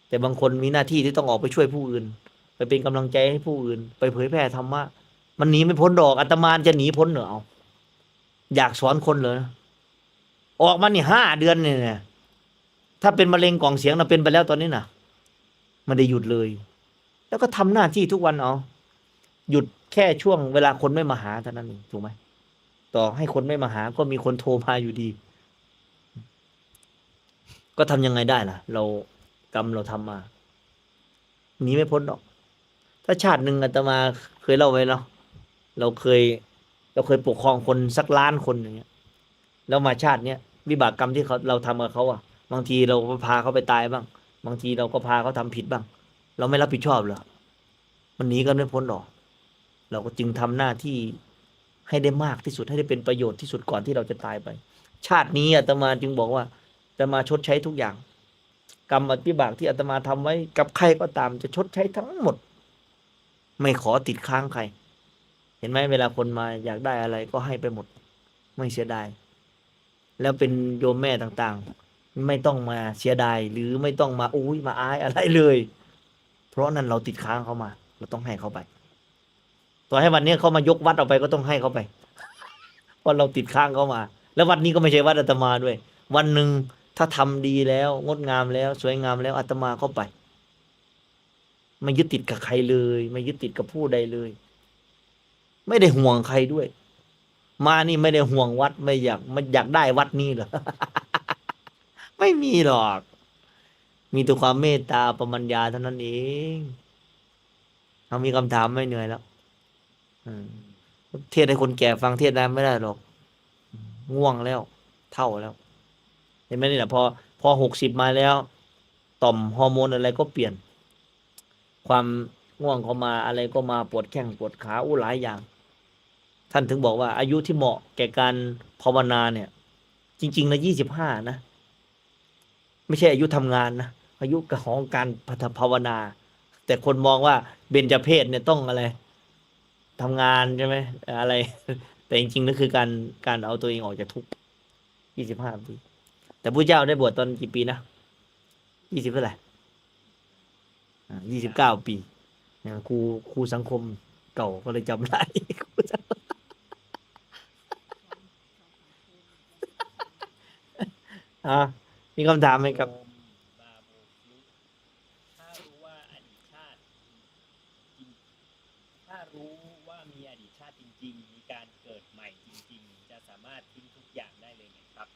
แต่บางคนมีหน้าที่ที่ต้องออกไปช่วยผู้อื่นไปเป็นกำลังใจให้ผู้อื่นไปเผยแพร่ธรรมะมันหนีไม่พ้นดอกอาตมาจะหนีพ้นเหรอเอา อยากสอนคนเลยออกมานี่5 เดือนเนี่ยถ้าเป็นมะเร็งกล่องเสียงนะเป็นไปแล้วตอนนี้นะไม่ได้หยุดเลย แล้วก็ทำหน้าที่ทุกวันเอาหยุดแค่ช่วงเวลาคนไม่มาหาเท่านั้นเองถูกไหมต่อให้คนไม่มาหาก็มีคนโทรมาอยู่ดี ก็ทำยังไงได้ล่ะ เรากรรมเราทำมาหนีไม่พ้นหรอก ถ้าชาติหนึ่งอาตมาเคยเล่าไว้เนาะเราเคยปกครองคนสัก1,000,000 คนอย่างเงี้ยแล้วมาชาติเนี้ยวิบากกรรมที่เราทำกับเขาอ่ะบางทีเราก็พาเขาไปตายบ้าง บางทีเราก็พาเขาทำผิดบ้าง เราไม่รับผิดชอบเหรอมันหนีกันไม่พ้นหรอกเราก็จึงทำหน้าที่ให้ได้มากที่สุดให้ได้เป็นประโยชน์ที่สุดก่อนที่เราจะตายไป ชาตินี้อาตมาจึงบอกว่าจะมาชดใช้ทุกอย่าง กรรมวิบากที่อาตมาทำไว้กับใครก็ตามจะชดใช้ทั้งหมด ไม่ขอติดค้างใคร เห็นไหมเวลาคนมาอยากได้อะไรก็ให้ไปหมด ไม่เสียดายแล้วเป็นโยมแม่ต่างๆ ไม่ต้องมาเสียดายหรือไม่ต้องมาอุ้ยมาอายอะไรเลย เพราะนั้นเราติดค้างเขามา เราต้องให้เขาไปต่อให้วันนี้เขามายกวัดออกไปก็ต้องให้เขาไปเพราะเราติดค้างเขามา แล้ววัดนี้ก็ไม่ใช่วัดอาตมาด้วย วันหนึ่งถ้าทำดีแล้วงดงามแล้วสวยงามแล้วอาตมาเข้าไปไม่ยึดติดกับใครเลยไม่ยึดติดกับผู้ใดเลย ไม่ได้ห่วงใครด้วย มานี่ไม่ได้ห่วงวัดไม่อยากได้วัดนี้หรอ ไม่มีหรอก มีแต่ความเมตตาปมัญญาเท่านั้นเองเรามีคำถามไม่เหนื่อยแล้วเทศให้คนแก่ฟังเทศได้ไม่ได้หรอกง่วงแล้ว เท่าแล้ว เห็นไหมนี่แหละพอ60มาแล้วต่อมฮอร์โมนอะไรก็เปลี่ยน ความง่วงเข้ามาอะไรก็มาปวดแข้งปวดขาหลายอย่าง ท่านถึงบอกว่า อายุที่เหมาะแก่การภาวนาเนี่ย จริงๆนะ25นะไม่ใช่อายุทำงานนะอายุของการภาวนา แต่คนมองว่าเบญจเพศเนี่ยต้องอะไรทำงานใช่ไหมอะไร แต่จริงๆนั่นคือการเอาตัวเองออกจากทุกข์25 ปีแต่พระเจ้าได้บวชตอนกี่ปีนะ20เท่าไหร่29 ปีเนี่ยครูสังคมเก่าก็เลยจำได้ มีคำถามไหมครับ โยมบาโบลุถ้ารู้ว่าอดีตชาติจริงถ้ารู้ว่ามีอดีตชาติจริงๆ มีการเกิดใหม่จริงๆ จะสามารถทิ้งทุกอย่างได้เลยไหมครับ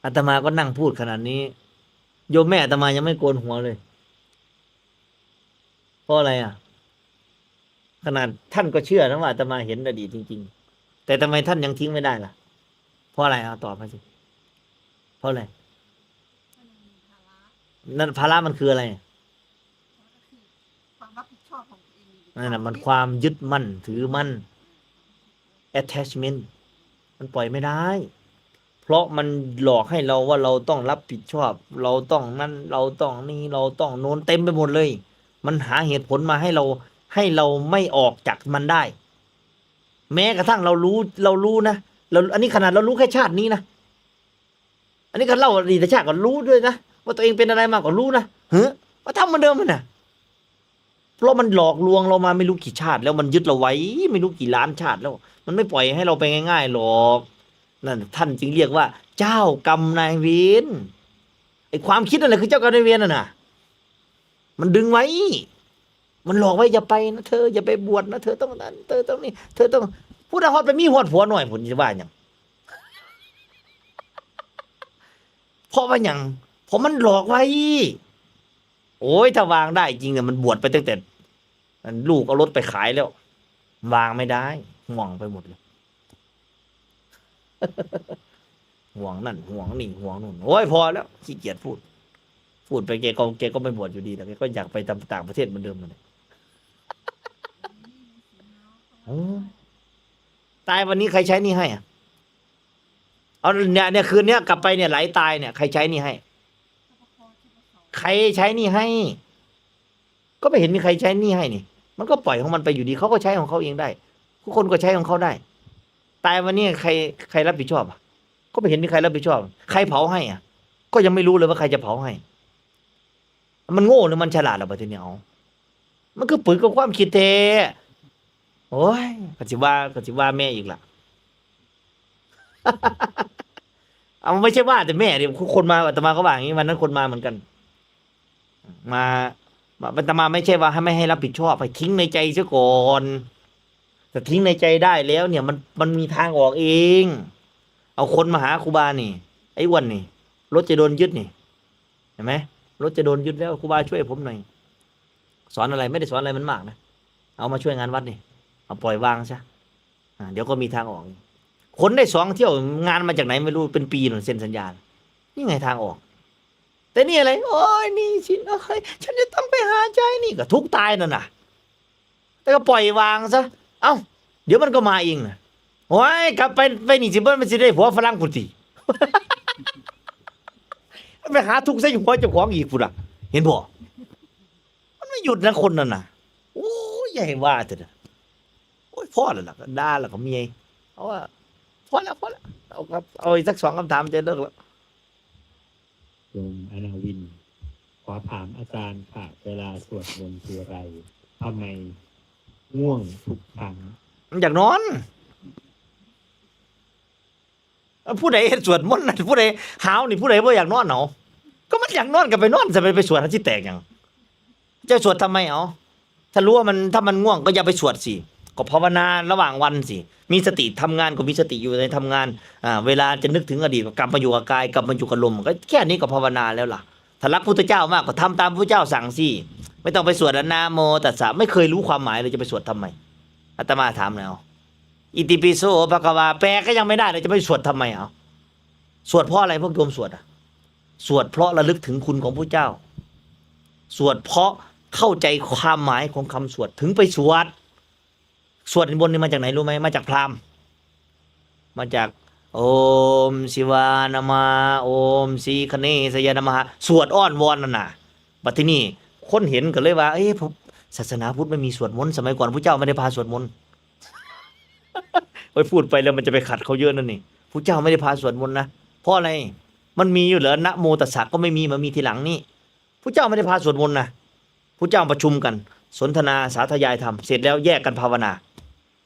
อาตมาก็นั่งพูดขนาดนี้โยมแม่อาตมายังไม่โกนหัวเลยเพราะอะไรขนาดท่านก็เชื่อนะว่าอาตมาเห็นอดีตจริงๆแต่ทำไมท่านยังทิ้งไม่ได้ล่ะเพราะอะไรตอบมาสิเพราะอะไร มันมีภาระ นั่นภาระมันคืออะไร ก็คือความรับผิดชอบของตัวเอง นั่นน่ะมันความยึดมั่นถือมั่น attachment มันปล่อยไม่ได้ เพราะมันหลอกให้เราว่าเราต้องรับผิดชอบ เราต้องนั่นเราต้องนี่เราต้องโน้นเต็มไปหมดเลย มันหาเหตุผลมาให้เราไม่ออกจากมันได้ แม้กระทั่งเรารู้นะอันนี้ขนาดเรารู้แค่ชาตินี้นะอันนี้ก็เล่าอดีตชาติก็รู้ด้วยนะว่าตัวเองเป็นอะไรมาก็รู้นะว่าทำเหมือนเดิมมันนะเพราะมันหลอกลวงเรามาไม่รู้กี่ชาติ แล้วมันยึดเราไว้ไม่รู้กี่ล้านชาติแล้ว มันไม่ปล่อยให้เราไปง่ายๆหรอกนั่นท่านจึงเรียกว่า เจ้ากรรมนายเวรไอ้ความคิดนั่นแหละคือเจ้ากรรมนายเวรน่ะมันดึงไว้ มันหลอกไว้อย่าไปนะเธออย่าไปบวชนะเธอต้องนั้นเธอต้องนี่เธอต้องพูดฮอดไปมีฮอดผัวหน่อยผมจะว่าอย่างเพราะว่าอย่างผมมันหลอกไว้โอ้ยถ้าวางได้จริงเนี่ยมันบวชไปตั้งแต่ลูกเอารถไปขายแล้ววางไม่ได้ห่วงไปหมดเลย ห่วงนั่นห่วงนี่ห่วงนู่นโอ้ยพอแล้วขี้เกียจพูดไปแกก็ไม่บวชอยู่ดีแต่แกก็อยากไปต่างประเทศเหมือนเดิมเลยตายวันนี้ใครใช้หนี่ให้เอาเนี่ยคืนเนี้ยกลับไปเนี่ยไหลตายเนี่ยใครใช้หนี่ให้ ใครใช้หนี่ให้ ก็ไม่เห็นมีใครใช้หนี่ให้นี่ มันก็ปล่อยของมันไปอยู่ดีเขาก็ใช้ของเขาเองได้ทุกคนก็ใช้ของเขาได้ ตายวันนี้ใครรับผิดชอบก็ไม่เห็นมีใครรับผิดชอบใครเผาให้ก็ยังไม่รู้เลยว่าใครจะเผาให้ มันโง่หรือมันฉลาดหรือเปล่าทีนี้มันคือปืนกับความคิดเท โอ้ยก็สิว่าแม่อีกล่ะ เอาไม่ใช่ว่าแต่แม่ดิคนมาอาตมาก็ว่าอย่างนี้วันนั้นคนมาเหมือนกัน มาอาตมาไม่ใช่ว่าให้ไม่ให้รับผิดชอบไปทิ้งในใจเสียก่อนแต่ทิ้งในใจได้แล้วเนี่ยมันมีทางออกเอง เอาคนมาหาครูบานี่ไอ้อ้วันนี่รถจะโดนยึดนี่เห็นไหมรถจะโดนยึดแล้วครูบาช่วยผมหน่อยสอนอะไรไม่ได้สอนอะไรมันมากนะเอามาช่วยงานวัดนี่เอาปล่อยวางซะเดี๋ยวก็มีทางออกคนได้2 เที่ยวงานมาจากไหนไม่รู้เป็นปีหนึ่งเซ็นสัญญานี่ไงทางออก แต่นี่อะไรโอ้ยนี่สิโอ้ยฉันจะต้องไปหาใจนี่ก็ทุกข์ตายนั่นน่ะ แต่ก็ปล่อยวางซะเอ้าเดี๋ยวมันก็มาเองนะโอ้ยกลับไปนี่สิเบิ้ลมันสิได้ผัวฝรั่งพุ่นสิ ไปหาทุกข์ใส่หัวเจ้าของอีกพุ่นอ่ะ เห็นบ่มันไม่หยุดนะคนนั่นน่ะโอ้ยอย่าให้ว่าเถอะนะโอ้ยพ่อแล้วล่ะก็ด่าแล้วก็เมียเอาว่าพอแล้วเอาครับเอาอีกสัก2 คำถามจะเลิกแล้ว โยมอนาวิน ขอถามอาจารย์ค่ะเวลาสวดมนต์คืออะไรทำไมง่วงทุกครั้ง อยากนอนผู้ใดเฮ็ดสวดมนต์นั่นผู้ใดหาวนี่ผู้ใดบ่อยากนอนเนาะก็มันอยากนอนก็ไปนอนจะไปสวดให้สิแตกหยังจะสวดทำไมเอาถ้ารู้ว่ามันถ้ามันง่วงก็อย่าไปสวดสิก็ภาวนาระหว่างวันสิมีสติทำงานก็มีสติอยู่ในทำงานเวลาจะนึกถึงอดีตก็กลับมาอยู่กับกายกลับมาอยู่กับลมก็แค่นี้ก็ภาวนาแล้วล่ะถ้ารักพุทธเจ้ามากก็ทำตามพุทธเจ้าสั่งสิไม่ต้องไปสวดนะโมตัสสะไม่เคยรู้ความหมายเลยจะไปสวดทำไมอาตมาถามแล้วอิติปิโสภะคะวาแปลก็ยังไม่ได้เลยจะไปสวดทำไมเอาสวดเพราะอะไรพวกโยมสวดอ่ะสวดเพราะระลึกถึงคุณของพระเจ้าสวดเพราะเข้าใจความหมายของคำสวดถึงไปสวดบนนี่มาจากไหนรู้ไหมมาจากพราหมณ์มาจากโอมศิวานามาโอมสีคเนสยนามาสวดอ้อนวอนนั่นน่ะบัดที่นี่คนเห็นก็เลยว่าศาสนาพุทธไม่มีสวดมนต์สมัยก่อนพระเจ้าไม่ได้พาสวดมนต์ ไปพูดไปแล้วมันจะไปขัดเขาเยอะนั่นนี่พระเจ้าไม่ได้พาสวดมนต์นะเพราะอะไรมันมีอยู่เหรอนะโมตัสสะก็ไม่มีมันมีทีหลังนี่พระเจ้าไม่ได้พาสวดมนต์นะพระเจ้าประชุมกันสนทนาสาธยายธรรมเสร็จแล้วแยกกันภาวนา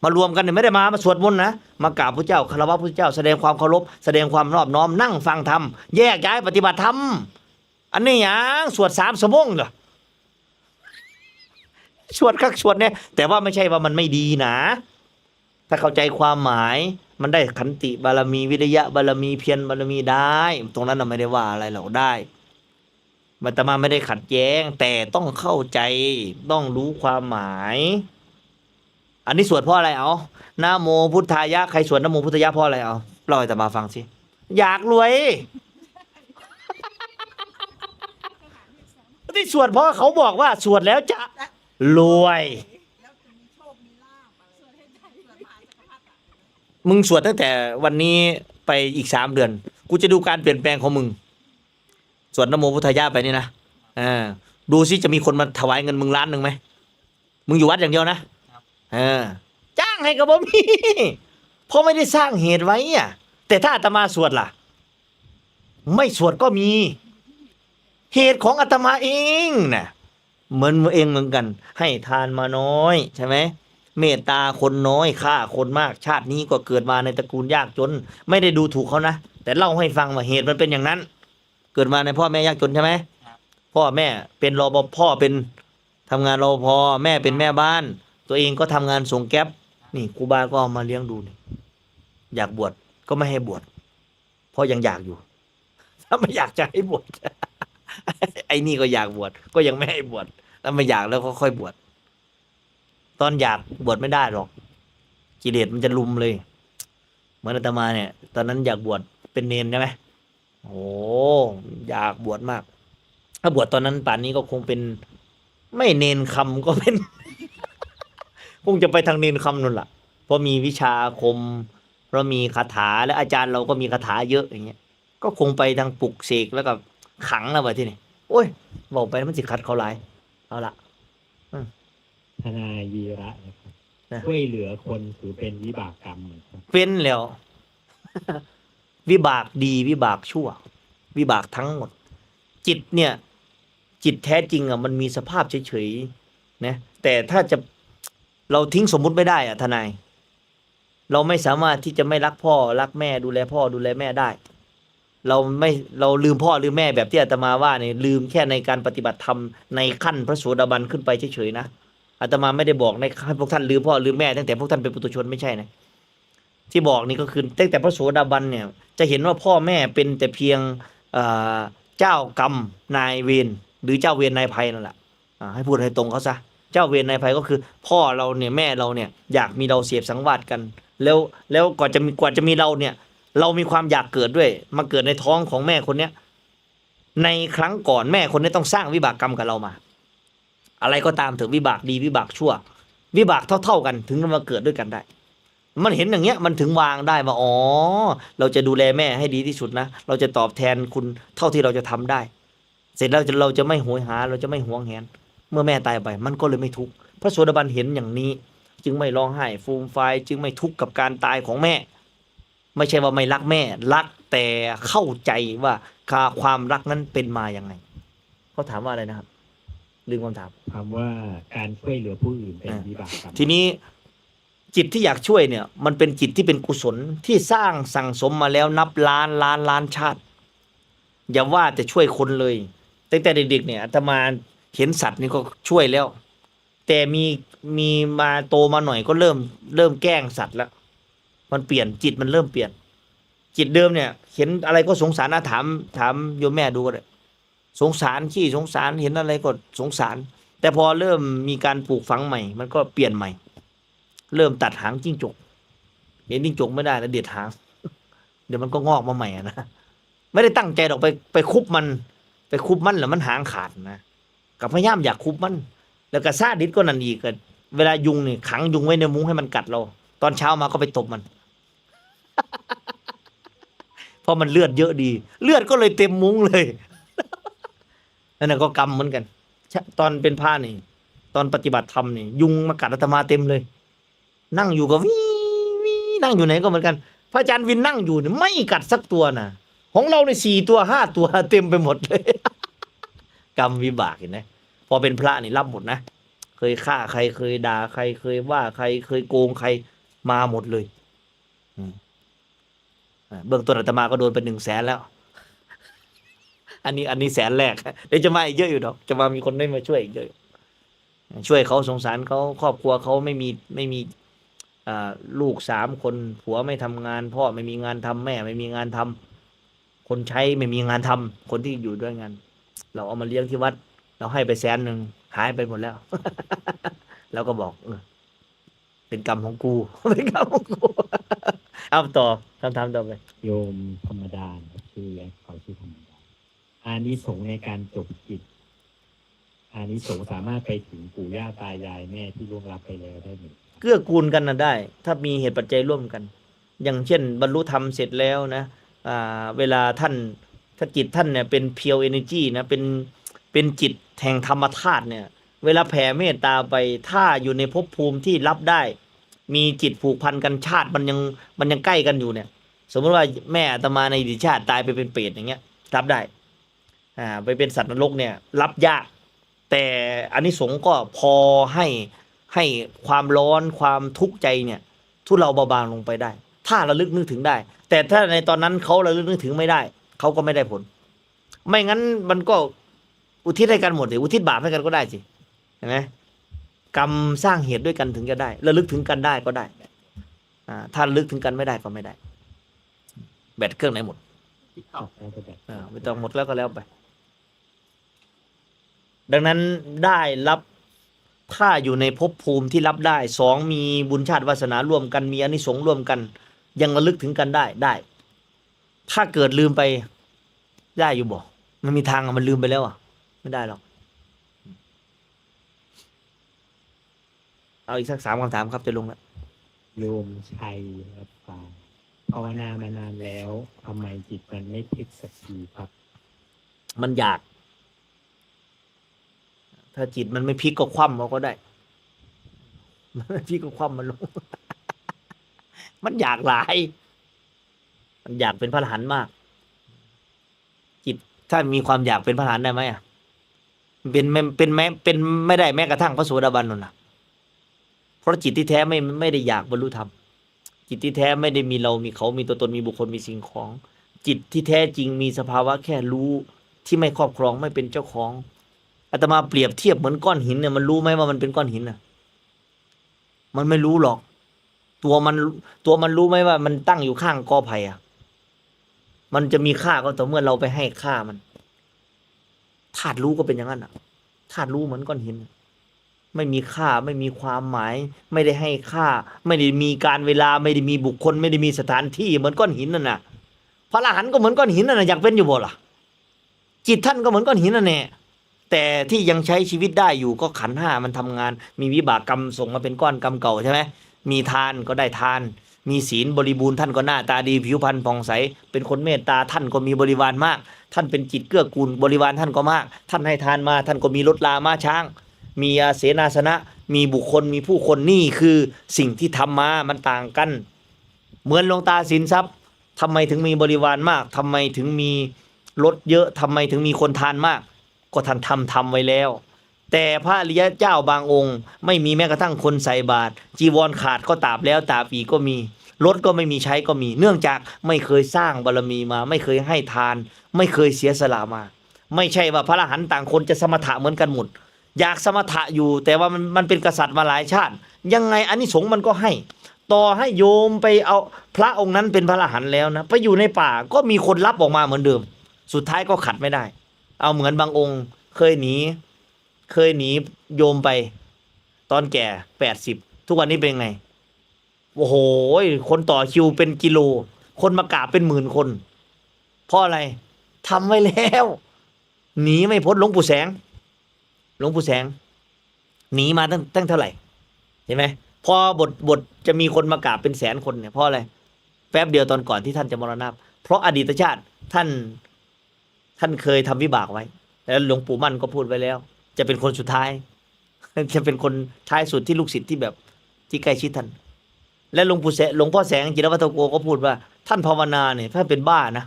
มารวมกันเนี่ยไม่ได้มาสวดมนต์นะมากราบพระเจ้าคารวะพระเจ้าแสดงความเคารพแสดงความนอบน้อมนั่งฟังธรรมแยกย้ายปฏิบัติธรรมอันนี้อย่างสวด3 ชั่วโมงเหรอสวดคักสวดเนี่ยแต่ว่าไม่ใช่ว่ามันไม่ดีนะถ้าเข้าใจความหมายมันได้ขันติบารมีวิริยะบารมีเพียรบารมีได้ตรงนั้นเราไม่ได้ว่าอะไรหรอกได้อาตมาไม่ได้ขัดแย้งแต่ต้องเข้าใจต้องรู้ความหมายอันนี้สวดเพราะอะไรเอานะโมพุทธายะใครสวดนะโมพุทธายะเพราะอะไรเอาเล่าให้อาตมาฟังสิอยากรวยที่สวดเพราะเขาบอกว่าสวดแล้วจะรวยแล้วจะมีโชคมีลาภอะไรส่วนให้ได้ส่วนมหาจักรพรรดิ มึงสวดตั้งแต่วันนี้ไปอีก3 เดือนกูจะดูการเปลี่ยนแปลงของมึงสวดนะโมพุทธายะไปนี่นะดูซิจะมีคนมาถวายเงินมึง1 ล้านไหมมึงอยู่วัดอย่างเดียวนะจ้างให้กับผมมีเพราะไม่ได้สร้างเหตุไว้อ่ะแต่ถ้าอาตมาสวดล่ะไม่สวดก็มีเหตุของอาตมาเองนะเหมือนเองเหมือนกันให้ทานมาน้อยใช่ไหมเมตตาคนน้อยฆ่าคนมากชาตินี้ก็เกิดมาในตระกูลยากจนไม่ได้ดูถูกเขานะแต่เล่าให้ฟังว่าเหตุมันเป็นอย่างนั้นเกิดมาในพ่อแม่ยากจนใช่ไหมพ่อแม่เป็นรปภพ่อเป็นทำงานรปภแม่เป็นแม่บ้านตัวเองก็ทำงานส่งแก๊ปนี่ครูบาก็เอามาเลี้ยงดูนี่อยากบวชก็ไม่ให้บวชเพราะยังอยากอยู่ถ้าไม่อยากจะให้บวช ไอ้นี่ก็อยากบวชก็ยังไม่ให้บวชถ้าไม่อยากแล้วก็ค่อยบวชตอนอยากบวชไม่ได้หรอกกิเลสมันจะลุมเลยเหมือนอาตมาเนี่ยตอนนั้นอยากบวชเป็นเนนใช่ไหมโอ้อยากบวชมากถ้าบวชตอนนั้นป่านนี้ก็คงเป็นไม่เนนคำก็เป็น คงจะไปทางเนนคำนั่นแหละเพราะมีวิชาอาคมเพราะมีคาถาและอาจารย์เราก็มีคาถาเยอะอย่างเงี้ยก็คงไปทางปลุกเสกแล้วก็ขังแล้วไปที่นี่โอ้ยบอกไปมันสิคัดเขาหลายเอาละ ทนายวีระนะครับ นะ ช่วยเหลือคนถือเป็นวิบากกรรมเหมือนกัน เป็นแล้ว วิบากดีวิบากชั่ว วิบากทั้งหมด จิตเนี่ย จิตแท้จริงอ่ะมันมีสภาพเฉยๆนะแต่ถ้าจะ เราทิ้งสมมุติไม่ได้อะทนายเราไม่สามารถที่จะไม่รักพ่อรักแม่ดูแลพ่อดูแลแม่ได้ เราลืมพ่อลืมแม่แบบที่อาตมาว่าเนี่ยลืมแค่ในการปฏิบัติธรรมในขั้นพระโสดาบันขึ้นไปเฉยๆนะอาตมาไม่ได้บอกในให้พวกท่านลืมพ่อลืมแม่ตั้งแต่พวกท่านเป็นปุถุชนไม่ใช่นะที่บอกนี่ก็คือตั้งแต่พระโสดาบันเนี่ยจะเห็นว่าพ่อแม่เป็นแต่เพียงเจ้ากรรมนายเวรหรือเจ้าเวรนายภัยนั่นแหละให้พูดให้ตรงเขาซะเจ้าเวรนายภัยก็คือ พ่อเราเนี่ยแม่เราเนี่ยอยากมีเราเสพสังวาสกันแล้วกว่าจะมีเราเนี่ยเรามีความอยากเกิดด้วยมาเกิดในท้องของแม่คนเนี้ยในครั้งก่อนแม่คนนี้ต้องสร้างวิบากกรรมกับเรามาอะไรก็ตามถึงวิบากดีวิบากชั่ววิบากเท่าๆกันถึงมาเกิดด้วยกันได้มันเห็นอย่างเงี้ยมันถึงวางได้ว่าอ๋อเราจะดูแลแม่ให้ดีที่สุดนะเราจะตอบแทนคุณเท่าที่เราจะทำได้เสร็จแล้วเราจะไม่โหยหาเราจะไม่หวงแหนเมื่อแม่ตายไปมันก็เลยไม่ทุกข์พระโสดาบันเห็นอย่างนี้จึงไม่ร้องไห้ฟูมฟายจึงไม่ทุกข์กับการตายของแม่ไม่ใช่ว่าไม่รักแม่รักแต่เข้าใจว่าความรักนั้นเป็นมาอย่างไงเขาถามว่าอะไรนะครับลืมคำถามคำว่าการช่วยเหลือผู้อื่นเป็นวิบากกรรมทีนี้จิตที่อยากช่วยเนี่ยมันเป็นจิตที่เป็นกุศลที่สร้างสั่งสมมาแล้วนับล้านชาติอย่าว่าแต่ช่วยคนเลยตั้งแต่เด็กๆเนี่ยอาตมาเห็นสัตว์นี่ก็ช่วยแล้วแต่มีมาโตมาหน่อยก็เริ่มแกล้งสัตว์แล้วมันเปลี่ยนจิตมันเริ่มเปลี่ยนจิตเดิมเนี่ยเห็นอะไรก็สงสารนะถามโยมแม่ดูก็ได้สงสารขี้สงสารเห็นอะไรก็สงสารแต่พอเริ่มมีการปลูกฝังใหม่มันก็เปลี่ยนใหม่เริ่มตัดหางจิ้งจกเห็นจิ้งจกไม่ได้แล้วเด็ดหางเดี๋ยวมันก็งอกมาใหม่นะไม่ได้ตั้งใจหรอกไปคุบมันแล้วมันหางขาดนะกับพยายามอยากคุบมันแล้วก็ซาดิสก็นั่นอีกเวลายุงนี่ขังยุงไว้ในมุ้งให้มันกัดเราตอนเช้ามาก็ไปตบมัน เพราะมันเลือดเยอะดีเลือดก็เลยเต็มมุ้งเลย นั่นนะก็กรรมเหมือนกันตอนเป็นพระนี่ตอนปฏิบัติธรรมนี่ยุงมากัดอาตมาเต็มเลยนั่งอยู่ก็วินั่งอยู่ไหนก็เหมือนกันพระอาจารย์วินนั่งอยู่เนี่ยไม่กัดสักตัวนะของเราใน4 ตัว 5 ตัวเต็มไปหมดเลย กรรมวิบากเห็นไหมพอเป็นพระนี่รับหมดนะเคยฆ่าใครเคยด่าใครเคยว่าใครเคยโกงใครมาหมดเลยเบื้องต้นอาตมาก็โดนไป100,000แล้วอันนี้แสนแรกเดี๋ยวจะมาอีกเยอะอยู่ดอกจะมามีคนได้มาช่วยอีกเยอะช่วยเขาสงสารเขาครอบครัวเขาไม่มีลูก3 คนผัวไม่ทำงานพ่อไม่มีงานทำแม่ไม่มีงานทำคนใช้ไม่มีงานทำคนที่อยู่ด้วยงานเราเอามาเลี้ยงที่วัดเราให้ไป100,000หายไปหมดแล้ว แล้วก็บอกเป็นกรรมของกู เป็นกรรมของกู เอาต่อคำถามต่อไปโยมธรรมดาชื่อเขาชื่อธรรมดาอานิสงส์ในการจบกิจอานิสงส์สามารถไปถึงปู่ย่าตายายแม่ที่ล่วงลับไปแล้วได้ไหมเกื้อกูลกันนะได้ ถ้ามีเหตุปัจจัยร่วมกัน อย่างเช่นบรรลุธรรมเสร็จแล้วนะเวลาถ้าจิตท่านเนี่ยเป็นเพียวเอเนจีนะเป็นจิตแห่งธรรมธาตุเนี่ยเวลาแผ่เมตตาไปถ้าอยู่ในภพภูมิที่รับได้มีจิตผูกพันกันชาติมันยังใกล้กันอยู่เนี่ยสมมติว่าแม่อาตมาในอดีตชาติตายไปเป็นเปรตอย่างเงี้ยรับได้ไปเป็นสัตว์นรกเนี่ยรับยากแต่อานิสงส์ก็พอให้ความร้อนความทุกข์ใจเนี่ยทุเลาเบาบางลงไปได้ถ้าระลึกนึกถึงได้แต่ถ้าในตอนนั้นเขาระลึกนึกถึงไม่ได้เขาก็ไม่ได้ผลไม่งั้นมันก็อุทิศให้กันหมดเลยอุทิศบาปให้กันก็ได้สิเห็นไหมกรรมสร้างเหตุด้วยกันถึงจะได้ระลึกถึงกันได้ก็ได้ถ้าระลึกถึงกันไม่ได้ก็ไม่ได้แบตเครื่องไหนหมดไม่ต้องหมดแล้วก็แล้วไปดังนั้นได้รับถ้าอยู่ในภพภูมิที่รับได้2มีบุญชาติวาสนาร่วมกันมีอานิสงส์ร่วมกันยังระลึกถึงกันได้ถ้าเกิดลืมไปได้อยู่บ่มันมีทางมันลืมไปแล้วไม่ได้หรอกเอาอีกสัก3 คำถามครับจะลงแล้วโยมชัยรับฟังภาวนามานานแล้วทำไมจิตมันไม่พลิกสักทีครับมันอยากถ้าจิตมันไม่พลิกก็คว่ำเราก็ได้มันไม่พลิกก็คว่ำมันลง มันอยากหลายมันอยากเป็นพระอรหันต์มากจิตถ้ามีความอยากเป็นพระอรหันต์ได้ไหมเป็นไม่ได้แม้กระทั่งพระโสดาบันนั่นนะ เพราะจิตที่แท้ไม่ได้อยากบรรลุธรรมจิตที่แท้ไม่ได้มีเรามีเขามีตัวตนมีบุคคลมีสิ่งของ จิตที่แท้จริงมีสภาวะแค่รู้ที่ไม่ครอบครองไม่เป็นเจ้าของอาตมาเปรียบเทียบเหมือนก้อนหินเนี่ยมันรู้ไหมว่ามันเป็นก้อนหินน่ะมันไม่รู้หรอก ตัวมันรู้ไหมว่ามันตั้งอยู่ข้างกอไผ่อ่ะมันจะมีค่าก็ต่อเมื่อเราไปให้ค่ามันธาตุรู้ก็เป็นอย่างนั้นอ่ะธาตุรู้เหมือนก้อนหินไม่มีค่าไม่มีความหมาย ไม่ได้ให้ค่า ไม่ได้มีการเวลาไม่ได้มีบุคคล ไม่ได้มีสถานที่เหมือนก้อนหินนั่นน่ะพระอรหันต์ก็เหมือนก้อนหินนั่นน่ะอยากเป็นอยู่บ่ล่ะจิตท่านก็เหมือนก้อนหินนั่นแหละแต่ที่ยังใช้ชีวิตได้อยู่ก็ขันธ์ห้ามันทำงาน มีวิบากกรรมส่งมาเป็นก้อนกรรมเก่าใช่ไหมมีทานก็ได้ทาน มีศีลบริบูรณ์ท่านก็หน้าตาดีผิวพรรณผ่องใสเป็นคนเมตตาท่านก็มีบริวารมาก ท่านเป็นจิตเกื้อกูลบริวารท่านก็มาก ท่านให้ทานมาท่านก็มีรถลาม้าช้าง มีอาเสนาสนะ มีบุคคลมีผู้คนนี่คือสิ่งที่ทำมามันต่างกัน เหมือนหลวงตาสินทรัพย์ทำไมถึงมีบริวารมากทำไมถึงมีรถเยอะทำไมถึงมีคนทานมาก ก็ท่านทำไว้แล้ว แต่พระอริยเจ้าบางองค์ไม่มีแม้กระทั่งคนใส่บาตรจีวรขาดก็ตาบแล้วตาบอีกก็มีรถก็ไม่มีใช้ก็มี เนื่องจากไม่เคยสร้างบารมีมา ไม่เคยให้ทาน ไม่เคยเสียสละมา ไม่ใช่ว่าพระอรหันต์ต่างคนจะสมถะเหมือนกันหมดอยากสมถะอยู่แต่ว่ามันเป็นกษัตริย์มาหลายชาติยังไงอานิสงส์มันก็ให้ต่อให้โยมไปเอาพระองค์นั้นเป็นพระอรหันต์แล้วนะไปอยู่ในป่าก็มีคนรับออกมาเหมือนเดิมสุดท้ายก็ขัดไม่ได้เอาเหมือนบางองค์เคยหนีโยมไปตอนแก่80ทุกวันนี้เป็นไงโอ้โหคนต่อคิวเป็นกิโลคนมากราบเป็นหมื่นคนเพราะอะไรทำไว้แล้วหนีไม่พ้นหลวงปู่แสงหนีมาตั้งเท่าไหร่เห็นไหมพอบทจะมีคนมากราบเป็นแสนคนเนี่ยเพราะอะไรแป๊บเดียวตอนก่อนที่ท่านจะมรณภาพเพราะอดีตชาติท่านเคยทำวิบากไว้แล้วหลวงปู่มั่นก็พูดไว้แล้วจะเป็นคนสุดท้ายจะเป็นคนท้ายสุดที่ลูกศิษย์ที่แบบที่ใกล้ชิดท่านและหลวงพ่อแสงจิรวัตรโกก็พูดว่าท่านภาวนาเนี่ยถ้าเป็นบ้านะ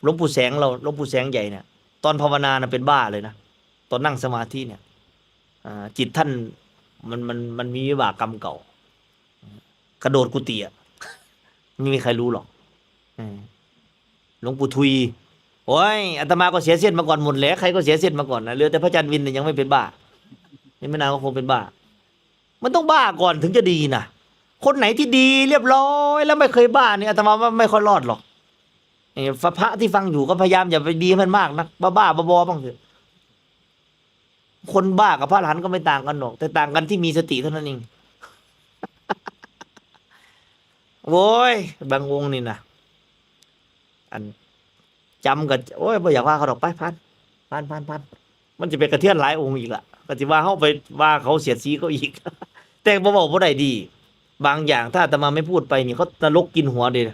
หลวงปู่แสงใหญ่เนี่ยตอนภาวนานะเป็นบ้าเลยนะตอนนั่งสมาธิเนี่ยจิตท่านมันมีวิบากกรรมเก่ากระโดดกุฏิอ่ะไม่มีใครรู้หรอกหลวงปู่ทุยโอ้ยอาตมาก็เสียเส้นมาก่อนหมดแล้วใครก็เสียเส้นมาก่อนนะเหลือแต่พระอาจารย์วินเนี่ยยังไม่เป็นบ้านี่ไม่นานก็คงเป็นบ้ามันต้องบ้าก่อนถึงจะดีนะคนไหนที่ดีเรียบร้อยแล้วไม่เคยบ้าเนี่ยอาตมาว่าไม่ค่อยรอดหรอกพระที่ฟังอยู่ก็พยายามอย่าไปดีมันมากนะบ้าบอบ้างเถอะคนบ้ากับพระอรหันต์ก็ไม่ต่างกันหรอกแต่ต่างกันที่มีสติเท่านั้นเองโว้ยบางองค์นี่นะอันจำกับโอ้ยไม่อยากว่าเขาดอกไปพันมันจะเป็นกระเทียนหลายองค์อีกละก็จะว่าเขาไปว่าเขาเสียดสีเขาอีก แต่บอกว่าได้ดีบางอย่างถ้าอาตมาไม่พูดไปนี่เขานรกกินหัวเลย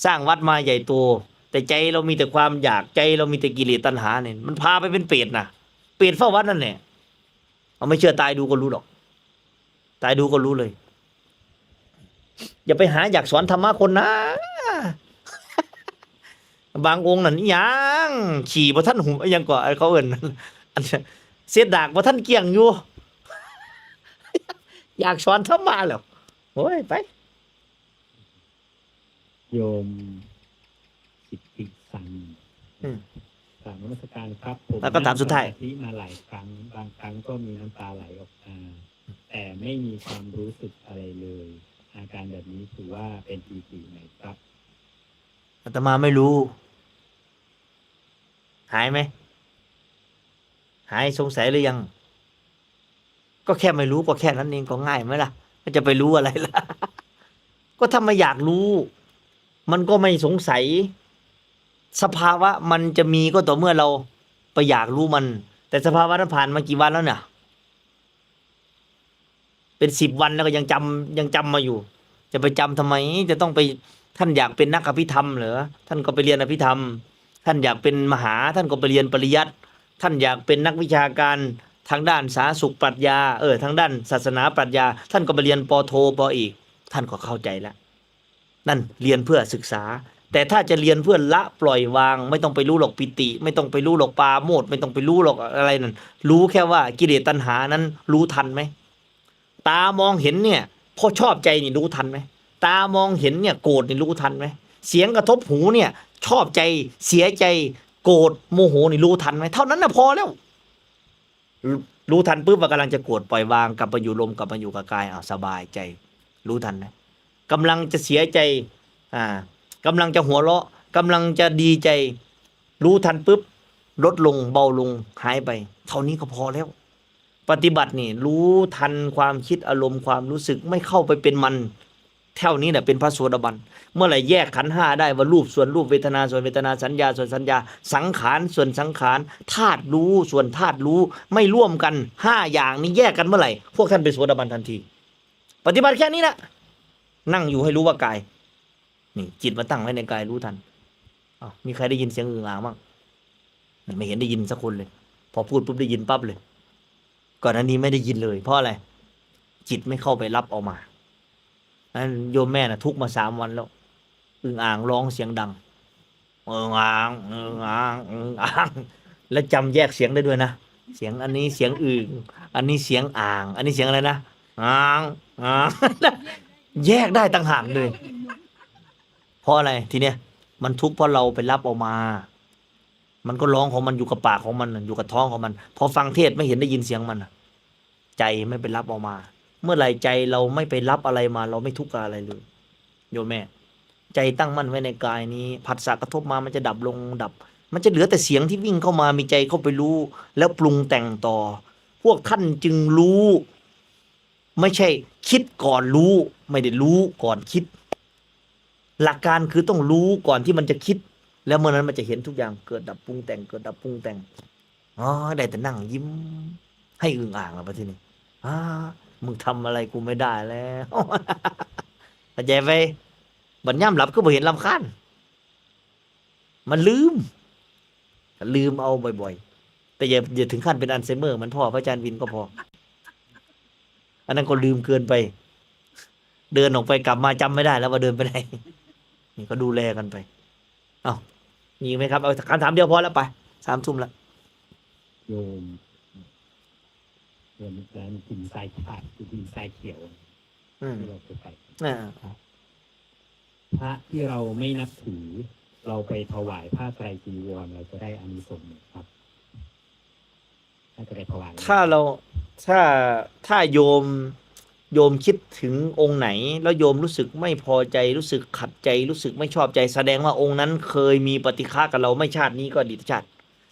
สร้างวัดมาใหญ่โตแต่ใจเรามีแต่ความอยากใจเรามีแต่กิเลสตัณหาเนี่ยมันพาไปเป็นเปรตนะเปรตเฝ้าวัดนั่นแหละเอาไม่เชื่อตายดูก็รู้หรอกตายดูก็รู้เลยอย่าไปหาอยากสอนธรรมะคนนะ บางองค์นั่นยังขี่บ่ท่านหูยังก่อเขาเอิ้นอันเสียดากบ่ท่านเกี่ยงอยู่ อยากสอนธรรมะแล้วโอ้ยไป โยมสิทธิสังกราบนมัสการครับผม แล้วก็ถามสุดท้าย ที่มาหลายครั้งบางครั้งก็มีน้ำตาไหลออกมาแต่ไม่มีความรู้สึกอะไรเลยอาการแบบนี้ถือว่าเป็นปีติไหมครับ อาตมาไม่รู้หายไหมหายสงสัยหรือยังก็แค่ไม่รู้ก็แค่นั้นเองก็ง่ายไหมล่ะก็จะไปรู้อะไรล่ะ ก็ถ้าไม่อยากรู้มันก็ไม่สงสัยสภาวะมันจะมีก็ต่อเมื่อเราไปอยากรู้มันแต่สภาวะนั้นผ่านมากี่วันแล้วเนี่ยเป็น10 วันแล้วก็ยังจำมาอยู่จะไปจำทำไมจะต้องไปท่านอยากเป็นนักอภิธรรมเหรอท่านก็ไปเรียนอภิธรรมท่านอยากเป็นมหาท่านก็ไปเรียนปริยัติท่านอยากเป็นนักวิชาการทางด้านสาธารณสุขปรัชญาทางด้านศาสนาปรัชญาท่านก็ไปเรียนป.โทป.เอกท่านก็เข้าใจแล้วนั่นเรียนเพื่อศึกษาแต่ถ้าจะเรียนเพื่อละปล่อยวางไม่ต้องไปรู้หรอกปิติไม่ต้องไปรู้หรอกปาโมทย์ไม่ต้องไปรู้หรอกอะไรนั่นรู้แค่ว่ากิเลสตัณหานั้นรู้ทันไหม ตามองเห็นเนี่ยพอชอบใจนี่รู้ทันไหมตามองเห็นเนี่ยโกรธนี่รู้ทันไหมเสียงกระทบหูเนี่ยชอบใจเสียใจโกรธโมโหนี่รู้ทันไหมเท่านั้นนะพอแล้วรู้ทันปุ๊บว่ากำลังจะโกรธปล่อยวางกลับมาอยู่ลมกลับมาอยู่กับกายสบายใจรู้ทันนะกำลังจะเสียใจกำลังจะหัวเราะกำลังจะดีใจรู้ทันปุ๊บลดลงเบาลงหายไปเท่านี้ก็พอแล้วปฏิบัตินี่รู้ทันความคิดอารมณ์ความรู้สึกไม่เข้าไปเป็นมันเท่านี้แหละเป็นพระโสดาบันเมื่อไหร่แยกขันธ์ห้าได้ว่ารูปส่วนรูปเวทนาส่วนเวทนาสัญญาส่วนสัญญาสังขารส่วนสังขารธาตุรู้ส่วนธาตุรู้ไม่ร่วมกัน5อย่างนี้แยกกันเมื่อไหร่พวกท่านเป็นโสดาบันทันทีปฏิบัติแค่นี้นะนั่งอยู่ให้รู้ว่ากายนี่จิตมาตั้งไว้ในกายรู้ทันมีใครได้ยินเสียงอึ่งอ่างบ้างไม่เห็นได้ยินสักคนเลยพอพูดปุ๊บได้ยินปั๊บเลยก่อนหน้านี้ไม่ได้ยินเลยเพราะอะไรจิตไม่เข้าไปรับออกมาโยมแม่น่ะทุกมา3 วันแล้วอึ่งอ่างร้องเสียงดังอึ่งอ่างอึ่งอ่างอึ่งอ่างแล้วจำแยกเสียงได้ด้วยนะเสียงอันนี้เสียงอึ่งอันนี้เสียงอ่างอันนี้เสียงอะไรนะอ่างอ่างแยกได้ต่างหากเลยเพราะอะไรทีเนี้ยมันทุกข์เพราะเราไปรับออกมามันก็ร้องของมันอยู่กับปากของมันอยู่กับท้องของมันพอฟังเทศไม่เห็นได้ยินเสียงมันใจไม่ไปรับออกมาเมื่อไหร่ใจเราไม่ไปรับอะไรมาเราไม่ทุกข์กับอะไรเลยโยมแม่ใจตั้งมั่นไว้ในกายนี้ผัสสะกระทบมามันจะดับลงดับมันจะเหลือแต่เสียงที่วิ่งเข้ามามีใจเข้าไปรู้แล้วปรุงแต่งต่อพวกท่านจึงรู้ไม่ใช่คิดก่อนรู้ไม่ได้รู้ก่อนคิดหลักการคือต้องรู้ก่อนที่มันจะคิดแล้วเมื่อนั้นมันจะเห็นทุกอย่างเกิดดับปรุงแต่งเกิดดับปรุงแต่งได้แต่นั่งยิ้มให้อึ่งอ่างแล้วประเทศนี้มึงทำอะไรกูไม่ได้แล้วเข้าใจไหมบัดย่ำหลับก็บ่เห็นรำคาญมันลืมเอาบ่อยๆแต่อย่าถึงขั้นเป็นอัลไซเมอร์มันพ่อพระอาจารย์วินก็พออันนั้นก็ลืมเกินไปเดินออกไปกลับมาจำไม่ได้แล้วว่าเดินไปไหนนี่ก็ดูแลกันไปมีไหมครับเอาคำถามเดียวพอแล้วไป3 ทุ่มแล้วโยมแล้วกินทรายขาดกินทรายเขียวที่เราไปพระที่เราไม่นับถือเราไปถวายผ้าไตรจีวรเราจะได้อานิสงส์ครับถ้าจะไปถวายถ้าโยมคิดถึงองค์ไหนแล้วโยมรู้สึกไม่พอใจรู้สึกขัดใจรู้สึกไม่ชอบใจแสดงว่าองค์นั้นเคยมีปฏิฆะกับเราไม่ชาตินี้ก็อดีตชาติ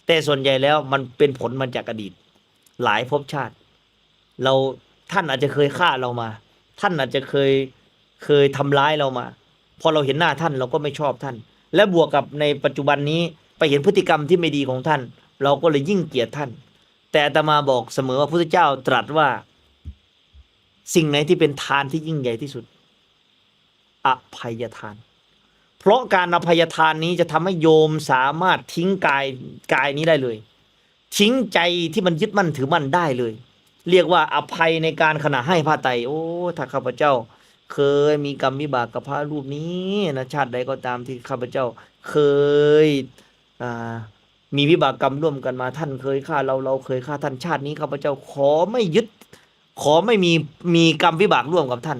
แต่ส่วนใหญ่แล้วมันเป็นผลมาจากอดีตหลายภพชาติท่านอาจจะเคยฆ่าเรามาท่านอาจจะเคยทำร้ายเรามาพอเราเห็นหน้าท่านเราก็ไม่ชอบท่านและบวกกับในปัจจุบันนี้ไปเห็นพฤติกรรมที่ไม่ดีของท่านเราก็เลยยิ่งเกลียดท่านแต่อาตมาบอกเสมอว่าพระพุทธเจ้าตรัสว่าสิ่งไหนที่เป็นทานที่ยิ่งใหญ่ที่สุดอภัยทานเพราะการอภัยทานนี้จะทำให้โยมสามารถทิ้งกายนี้ได้เลยทิ้งใจที่มันยึดมั่นถือมั่นได้เลยเรียกว่าอภัยในการขณะให้ผ้าไตรถ้าข้าพเจ้าเคยมีกรรมวิบากกับพระรูปนี้นะชาติใดก็ตามที่ข้าพเจ้าเคยมีวิบากกรรมร่วมกันมาท่านเคยฆ่าเราเคยฆ่าท่านชาตินี้ข้าพเจ้าขอไม่ยึดขอไม่มีกรรมวิบากร่วมกับท่าน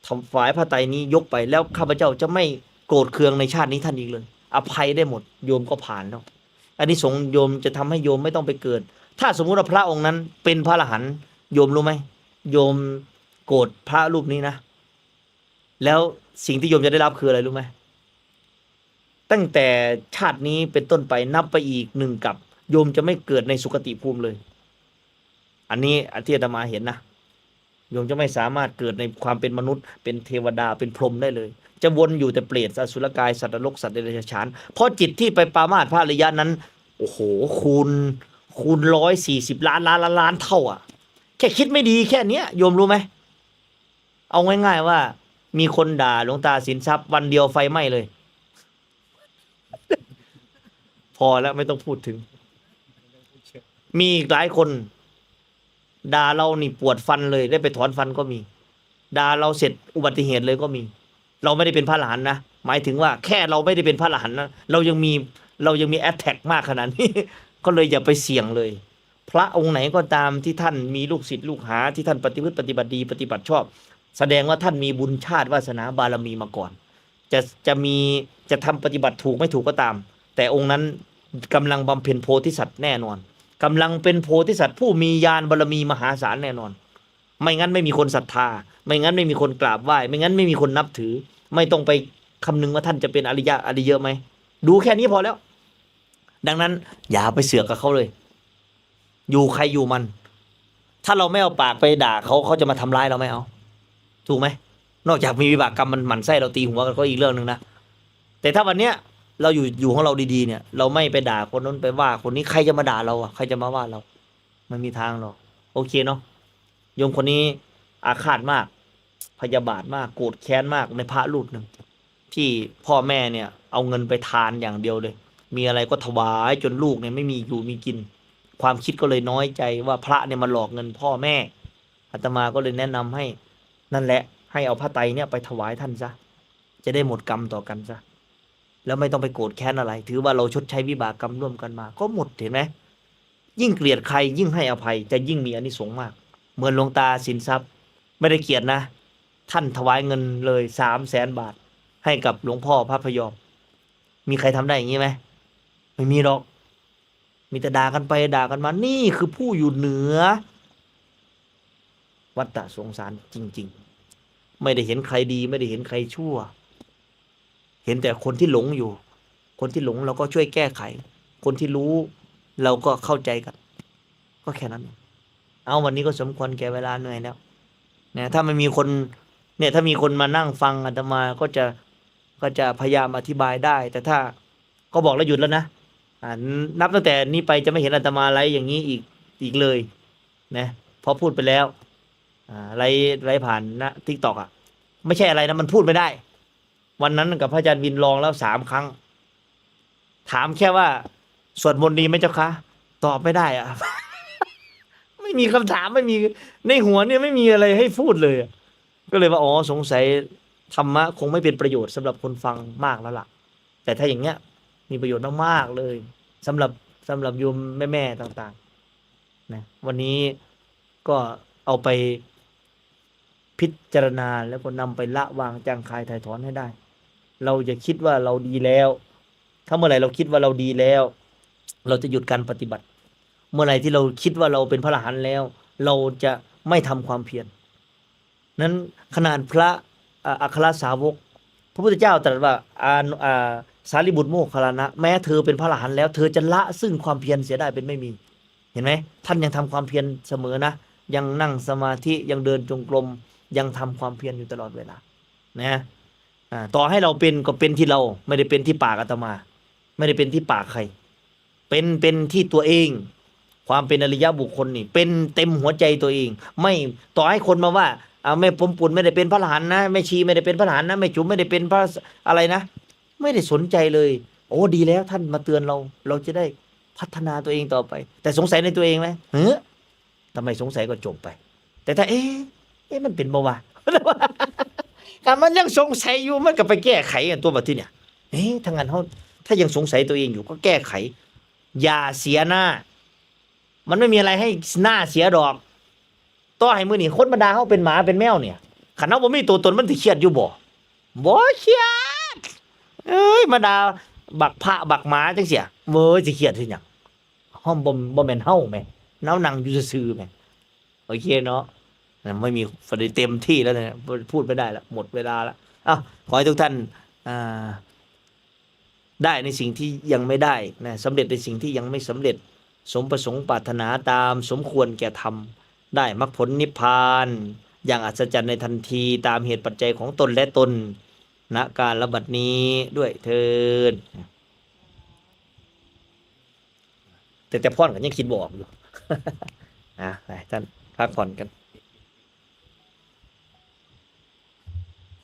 ถวายพระไตรนี้ยกไปแล้วข้าพเจ้าจะไม่โกรธเคืองในชาตินี้ท่านอีกเลยอภัยได้หมดโยมก็ผ่านแล้วอันนี้สงโยมจะทำให้โยมไม่ต้องไปเกิดถ้าสมมุติว่าพระองค์นั้นเป็นพระอรหันต์โยมรู้ไหมโยมโกรธพระรูปนี้นะแล้วสิ่งที่โยมจะได้รับคืออะไรรู้ไหมตั้งแต่ชาตินี้เป็นต้นไปนับไปอีก1 กับโยมจะไม่เกิดในสุคติภูมิเลยอันนี้ที่อาตมาเห็นนะโยมจะไม่สามารถเกิดในความเป็นมนุษย์เป็นเทวดาเป็นพรหมได้เลยจะวนอยู่แต่เปรตอสุรกายสัตว์นรกสัตว์เดรัจฉานเพราะจิตที่ไปปรามาสพระอริยะนั้นโอ้โหคูณ140 ล้านเท่าแค่คิดไม่ดีแค่เนี้ยโยมรู้ไหมเอาง่ายๆว่ามีคนด่าหลวงตาสินทรัพย์วันเดียวไฟไหม้เลยพอแล้วไม่ต้องพูดถึงมีอีกหลายคนด่าเรานี่ปวดฟันเลยได้ไปถอนฟันก็มีด่าเราเสร็จอุบัติเหตุเลยก็มีเราไม่ได้เป็นพระอรหันต์นะหมายถึงว่าแค่เราไม่ได้เป็นพระอรหันต์นะเรายังมีแอทแทกมากขนาดนี้ก็เลยอย่าไปเสี่ยงเลย พระองค์ไหนก็ตามที่ท่านมีลูกศิษย์ลูกหาที่ท่านปฏิพฤติปฏิบัติดีปฏิบัติชอบ แสดงว่าท่านมีบุญชาติวาสนาบารมีมาก่อน จะทำปฏิบัติถูกไม่ถูกก็ตาม แต่องค์นั้นกำลังบำเพ็ญโพธิสัตว์แน่นอนกำลังเป็นโพธิสัตว์ผู้มีญาณบารมีมหาศาลแน่นอน ไม่งั้นไม่มีคนศรัทธา ไม่งั้นไม่มีคนกราบไหว้ไม่งั้นไม่มีคนนับถือ ไม่ต้องไปคำนึงว่าท่านจะเป็นอริยะไหมดูแค่นี้พอแล้ว ดังนั้นอย่าไปเสือกกับเขาเลย อยู่ใครอยู่มัน ถ้าเราไม่เอาปากไปด่าเขาจะมาทำร้ายเราไม่เอาถูกไหมนอกจากมีวิบากกรรมมันหมั่นไส้เราตีหัวกันก็อีกเรื่องหนึ่งนะแต่ถ้าวันเนี้ยเราอยู่ของเราดีๆเนี่ยเราไม่ไปด่าคนนั้นไปว่าคนนี้ใครจะมาด่าเราอ่ะใครจะมาว่าเรามันมีทางหรอกโอเคเนาะโยมคนนี้อาฆาตมากพยาบาทมากโกรธแค้นมากในพระรูปหนึ่งที่พ่อแม่เนี่ยเอาเงินไปทานอย่างเดียวเลยมีอะไรก็ถวายจนลูกเนี่ยไม่มีอยู่มีกินความคิดก็เลยน้อยใจว่าพระเนี่ยมาหลอกเงินพ่อแม่อาตมาก็เลยแนะนำให้นั่นแหละให้เอาผ้าไตรเนี่ยไปถวายท่านซะจะได้หมดกรรมต่อกันซะแล้วไม่ต้องไปโกรธแค้นอะไรถือว่าเราชดใช้วิบากกรรมร่วมกันมาก็หมดเห็นไหมยิ่งเกลียดใครยิ่งให้อภัยจะยิ่งมีอานิสงส์มากเหมือนหลวงตาสินทรัพย์ไม่ได้เกลียดนะท่านถวายเงินเลย300,000 บาทให้กับหลวงพ่อพระพยอมมีใครทำได้อย่างนี้ไหมไม่มีหรอกมีแต่ด่ากันไปด่ากันมานี่คือผู้อยู่เหนือวัฏสงสารจริงๆไม่ได้เห็นใครดีไม่ได้เห็นใครชั่วเห็นแต่คนที่หลงอยู่คนที่หลงเราก็ช่วยแก้ไขคนที่รู้เราก็เข้าใจกันก็แค่นั้นเอาวันนี้ก็สมควรแก่เวลาเหนื่อยแล้วเนี่ยถ้าไม่มีคนเนี่ยถ้ามีคนมานั่งฟังอาตมาก็จะพยายามอธิบายได้ แต่ถ้าก็บอกแล้วหยุดแล้วนะนับตั้งแต่นี้ไปจะไม่เห็นอาตมาไลฟ์อย่างนี้อีกเลยนะพอพูดไปแล้วไลฟ์ผ่านนะTikTokอ่ะไม่ใช่อะไรนะมันพูดไม่ได้วันนั้นกับพระอาจารย์วินลองแล้ว3 ครั้งถามแค่ว่าสวดมนต์ดีไหมเจ้าคะตอบไม่ได้อ่ะ ไม่มีคำถามไม่มีในหัวเนี่ยไม่มีอะไรให้พูดเลยก็เลยว่าอ๋อสงสัยธรรมะคงไม่เป็นประโยชน์สำหรับคนฟังมากแล้วล่ะแต่ถ้าอย่างเงี้ยมีประโยชน์มากๆเลยสำหรับโยมแม่ๆต่างๆนะวันนี้ก็เอาไปพิจารณาแล้วก็นำไปละวางจางคายถ่ายถอนให้ได้เราจะคิดว่าเราดีแล้วถ้าเมื่อไหร่เราคิดว่าเราดีแล้วเราจะหยุดการปฏิบัติเมื่อไหร่ที่เราคิดว่าเราเป็นพระอรหันต์แล้วเราจะไม่ทำความเพียรนั้นขนาดพระอัครสาวกพระพุทธเจ้าตรัสว่าสารีบุตรโมคคัลลานะแม้เธอเป็นพระอรหันต์แล้วเธอจะละซึ่งความเพียรเสียได้เป็นไม่มีเห็นไหมท่านยังทำความเพียรเสมอนะยังนั่งสมาธิยังเดินจงกรมยังทำความเพียรอยู่ตลอดเวลานะต่อให้เราเป็นก็เป็นที่เราไม่ได้เป็นที่ปากอาตมาไม่ได้เป็นที่ปากใครเป็นที่ตัวเองความเป็นอริยบุคคลนี่เป็นเต็มหัวใจตัวเองไม่ต่อให้คนมาว่าแม่ปมปุ่นไม่ได้เป็นพระอรหันต์นะแม่ชีไม่ได้เป็นพระอรหันต์นะแม่จุ๋มไม่ได้เป็นพระอะไรนะไม่ได้สนใจเลยโอ้ดีแล้วท่านมาเตือนเราจะได้พัฒนาตัวเองต่อไปแต่สงสัยในตัวเองไหมทำไมสงสัยก็จบไปแต่ถ้ามันเป็นบ่วะการมันยังสงสัยอยู่มันก็ไปแก้ไขกันตัวแบบที่เนี่ยทางนั้นเขาถ้ายังสงสัยตัวเองอยู่ก็แก้ไขอย่าเสียหน้ามันไม่มีอะไรให้หน้าเสียดอกต่อให้มือนี่คนบรรดาเขาเป็นหมาเป็นแมวเนี่ยขันเขาบ่มีตัวตนมันสิเครียดอยู่บ่เครียดมาด่าบักพระบักหมาจังเสียสิเครียดสิหยังห้อมบ่แม่นเฮาแม่เนานั่งอยู่ซื่อๆแม่โอเคเนาะไม่มีประเด็นเต็มที่แล้วเนี่ยพูดไม่ได้แล้วหมดเวลาแล้วขอให้ทุกท่านได้ในสิ่งที่ยังไม่ได้นะสำเร็จในสิ่งที่ยังไม่สำเร็จสมประสงค์ปรารถนาตามสมควรแก่ธรรมได้มรรคผลนิพพานอย่างอัศจรรย์ในทันทีตามเหตุปัจจัยของตนและตนณการละบัดนี้ด้วยเถิดแต่พ่อนกันยังคิดบอกอยู่ ไปท่านพักผ่อนกัน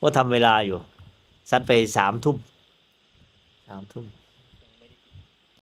ว่าทำเวลาอยู่ซัดไป3 ทุ่ม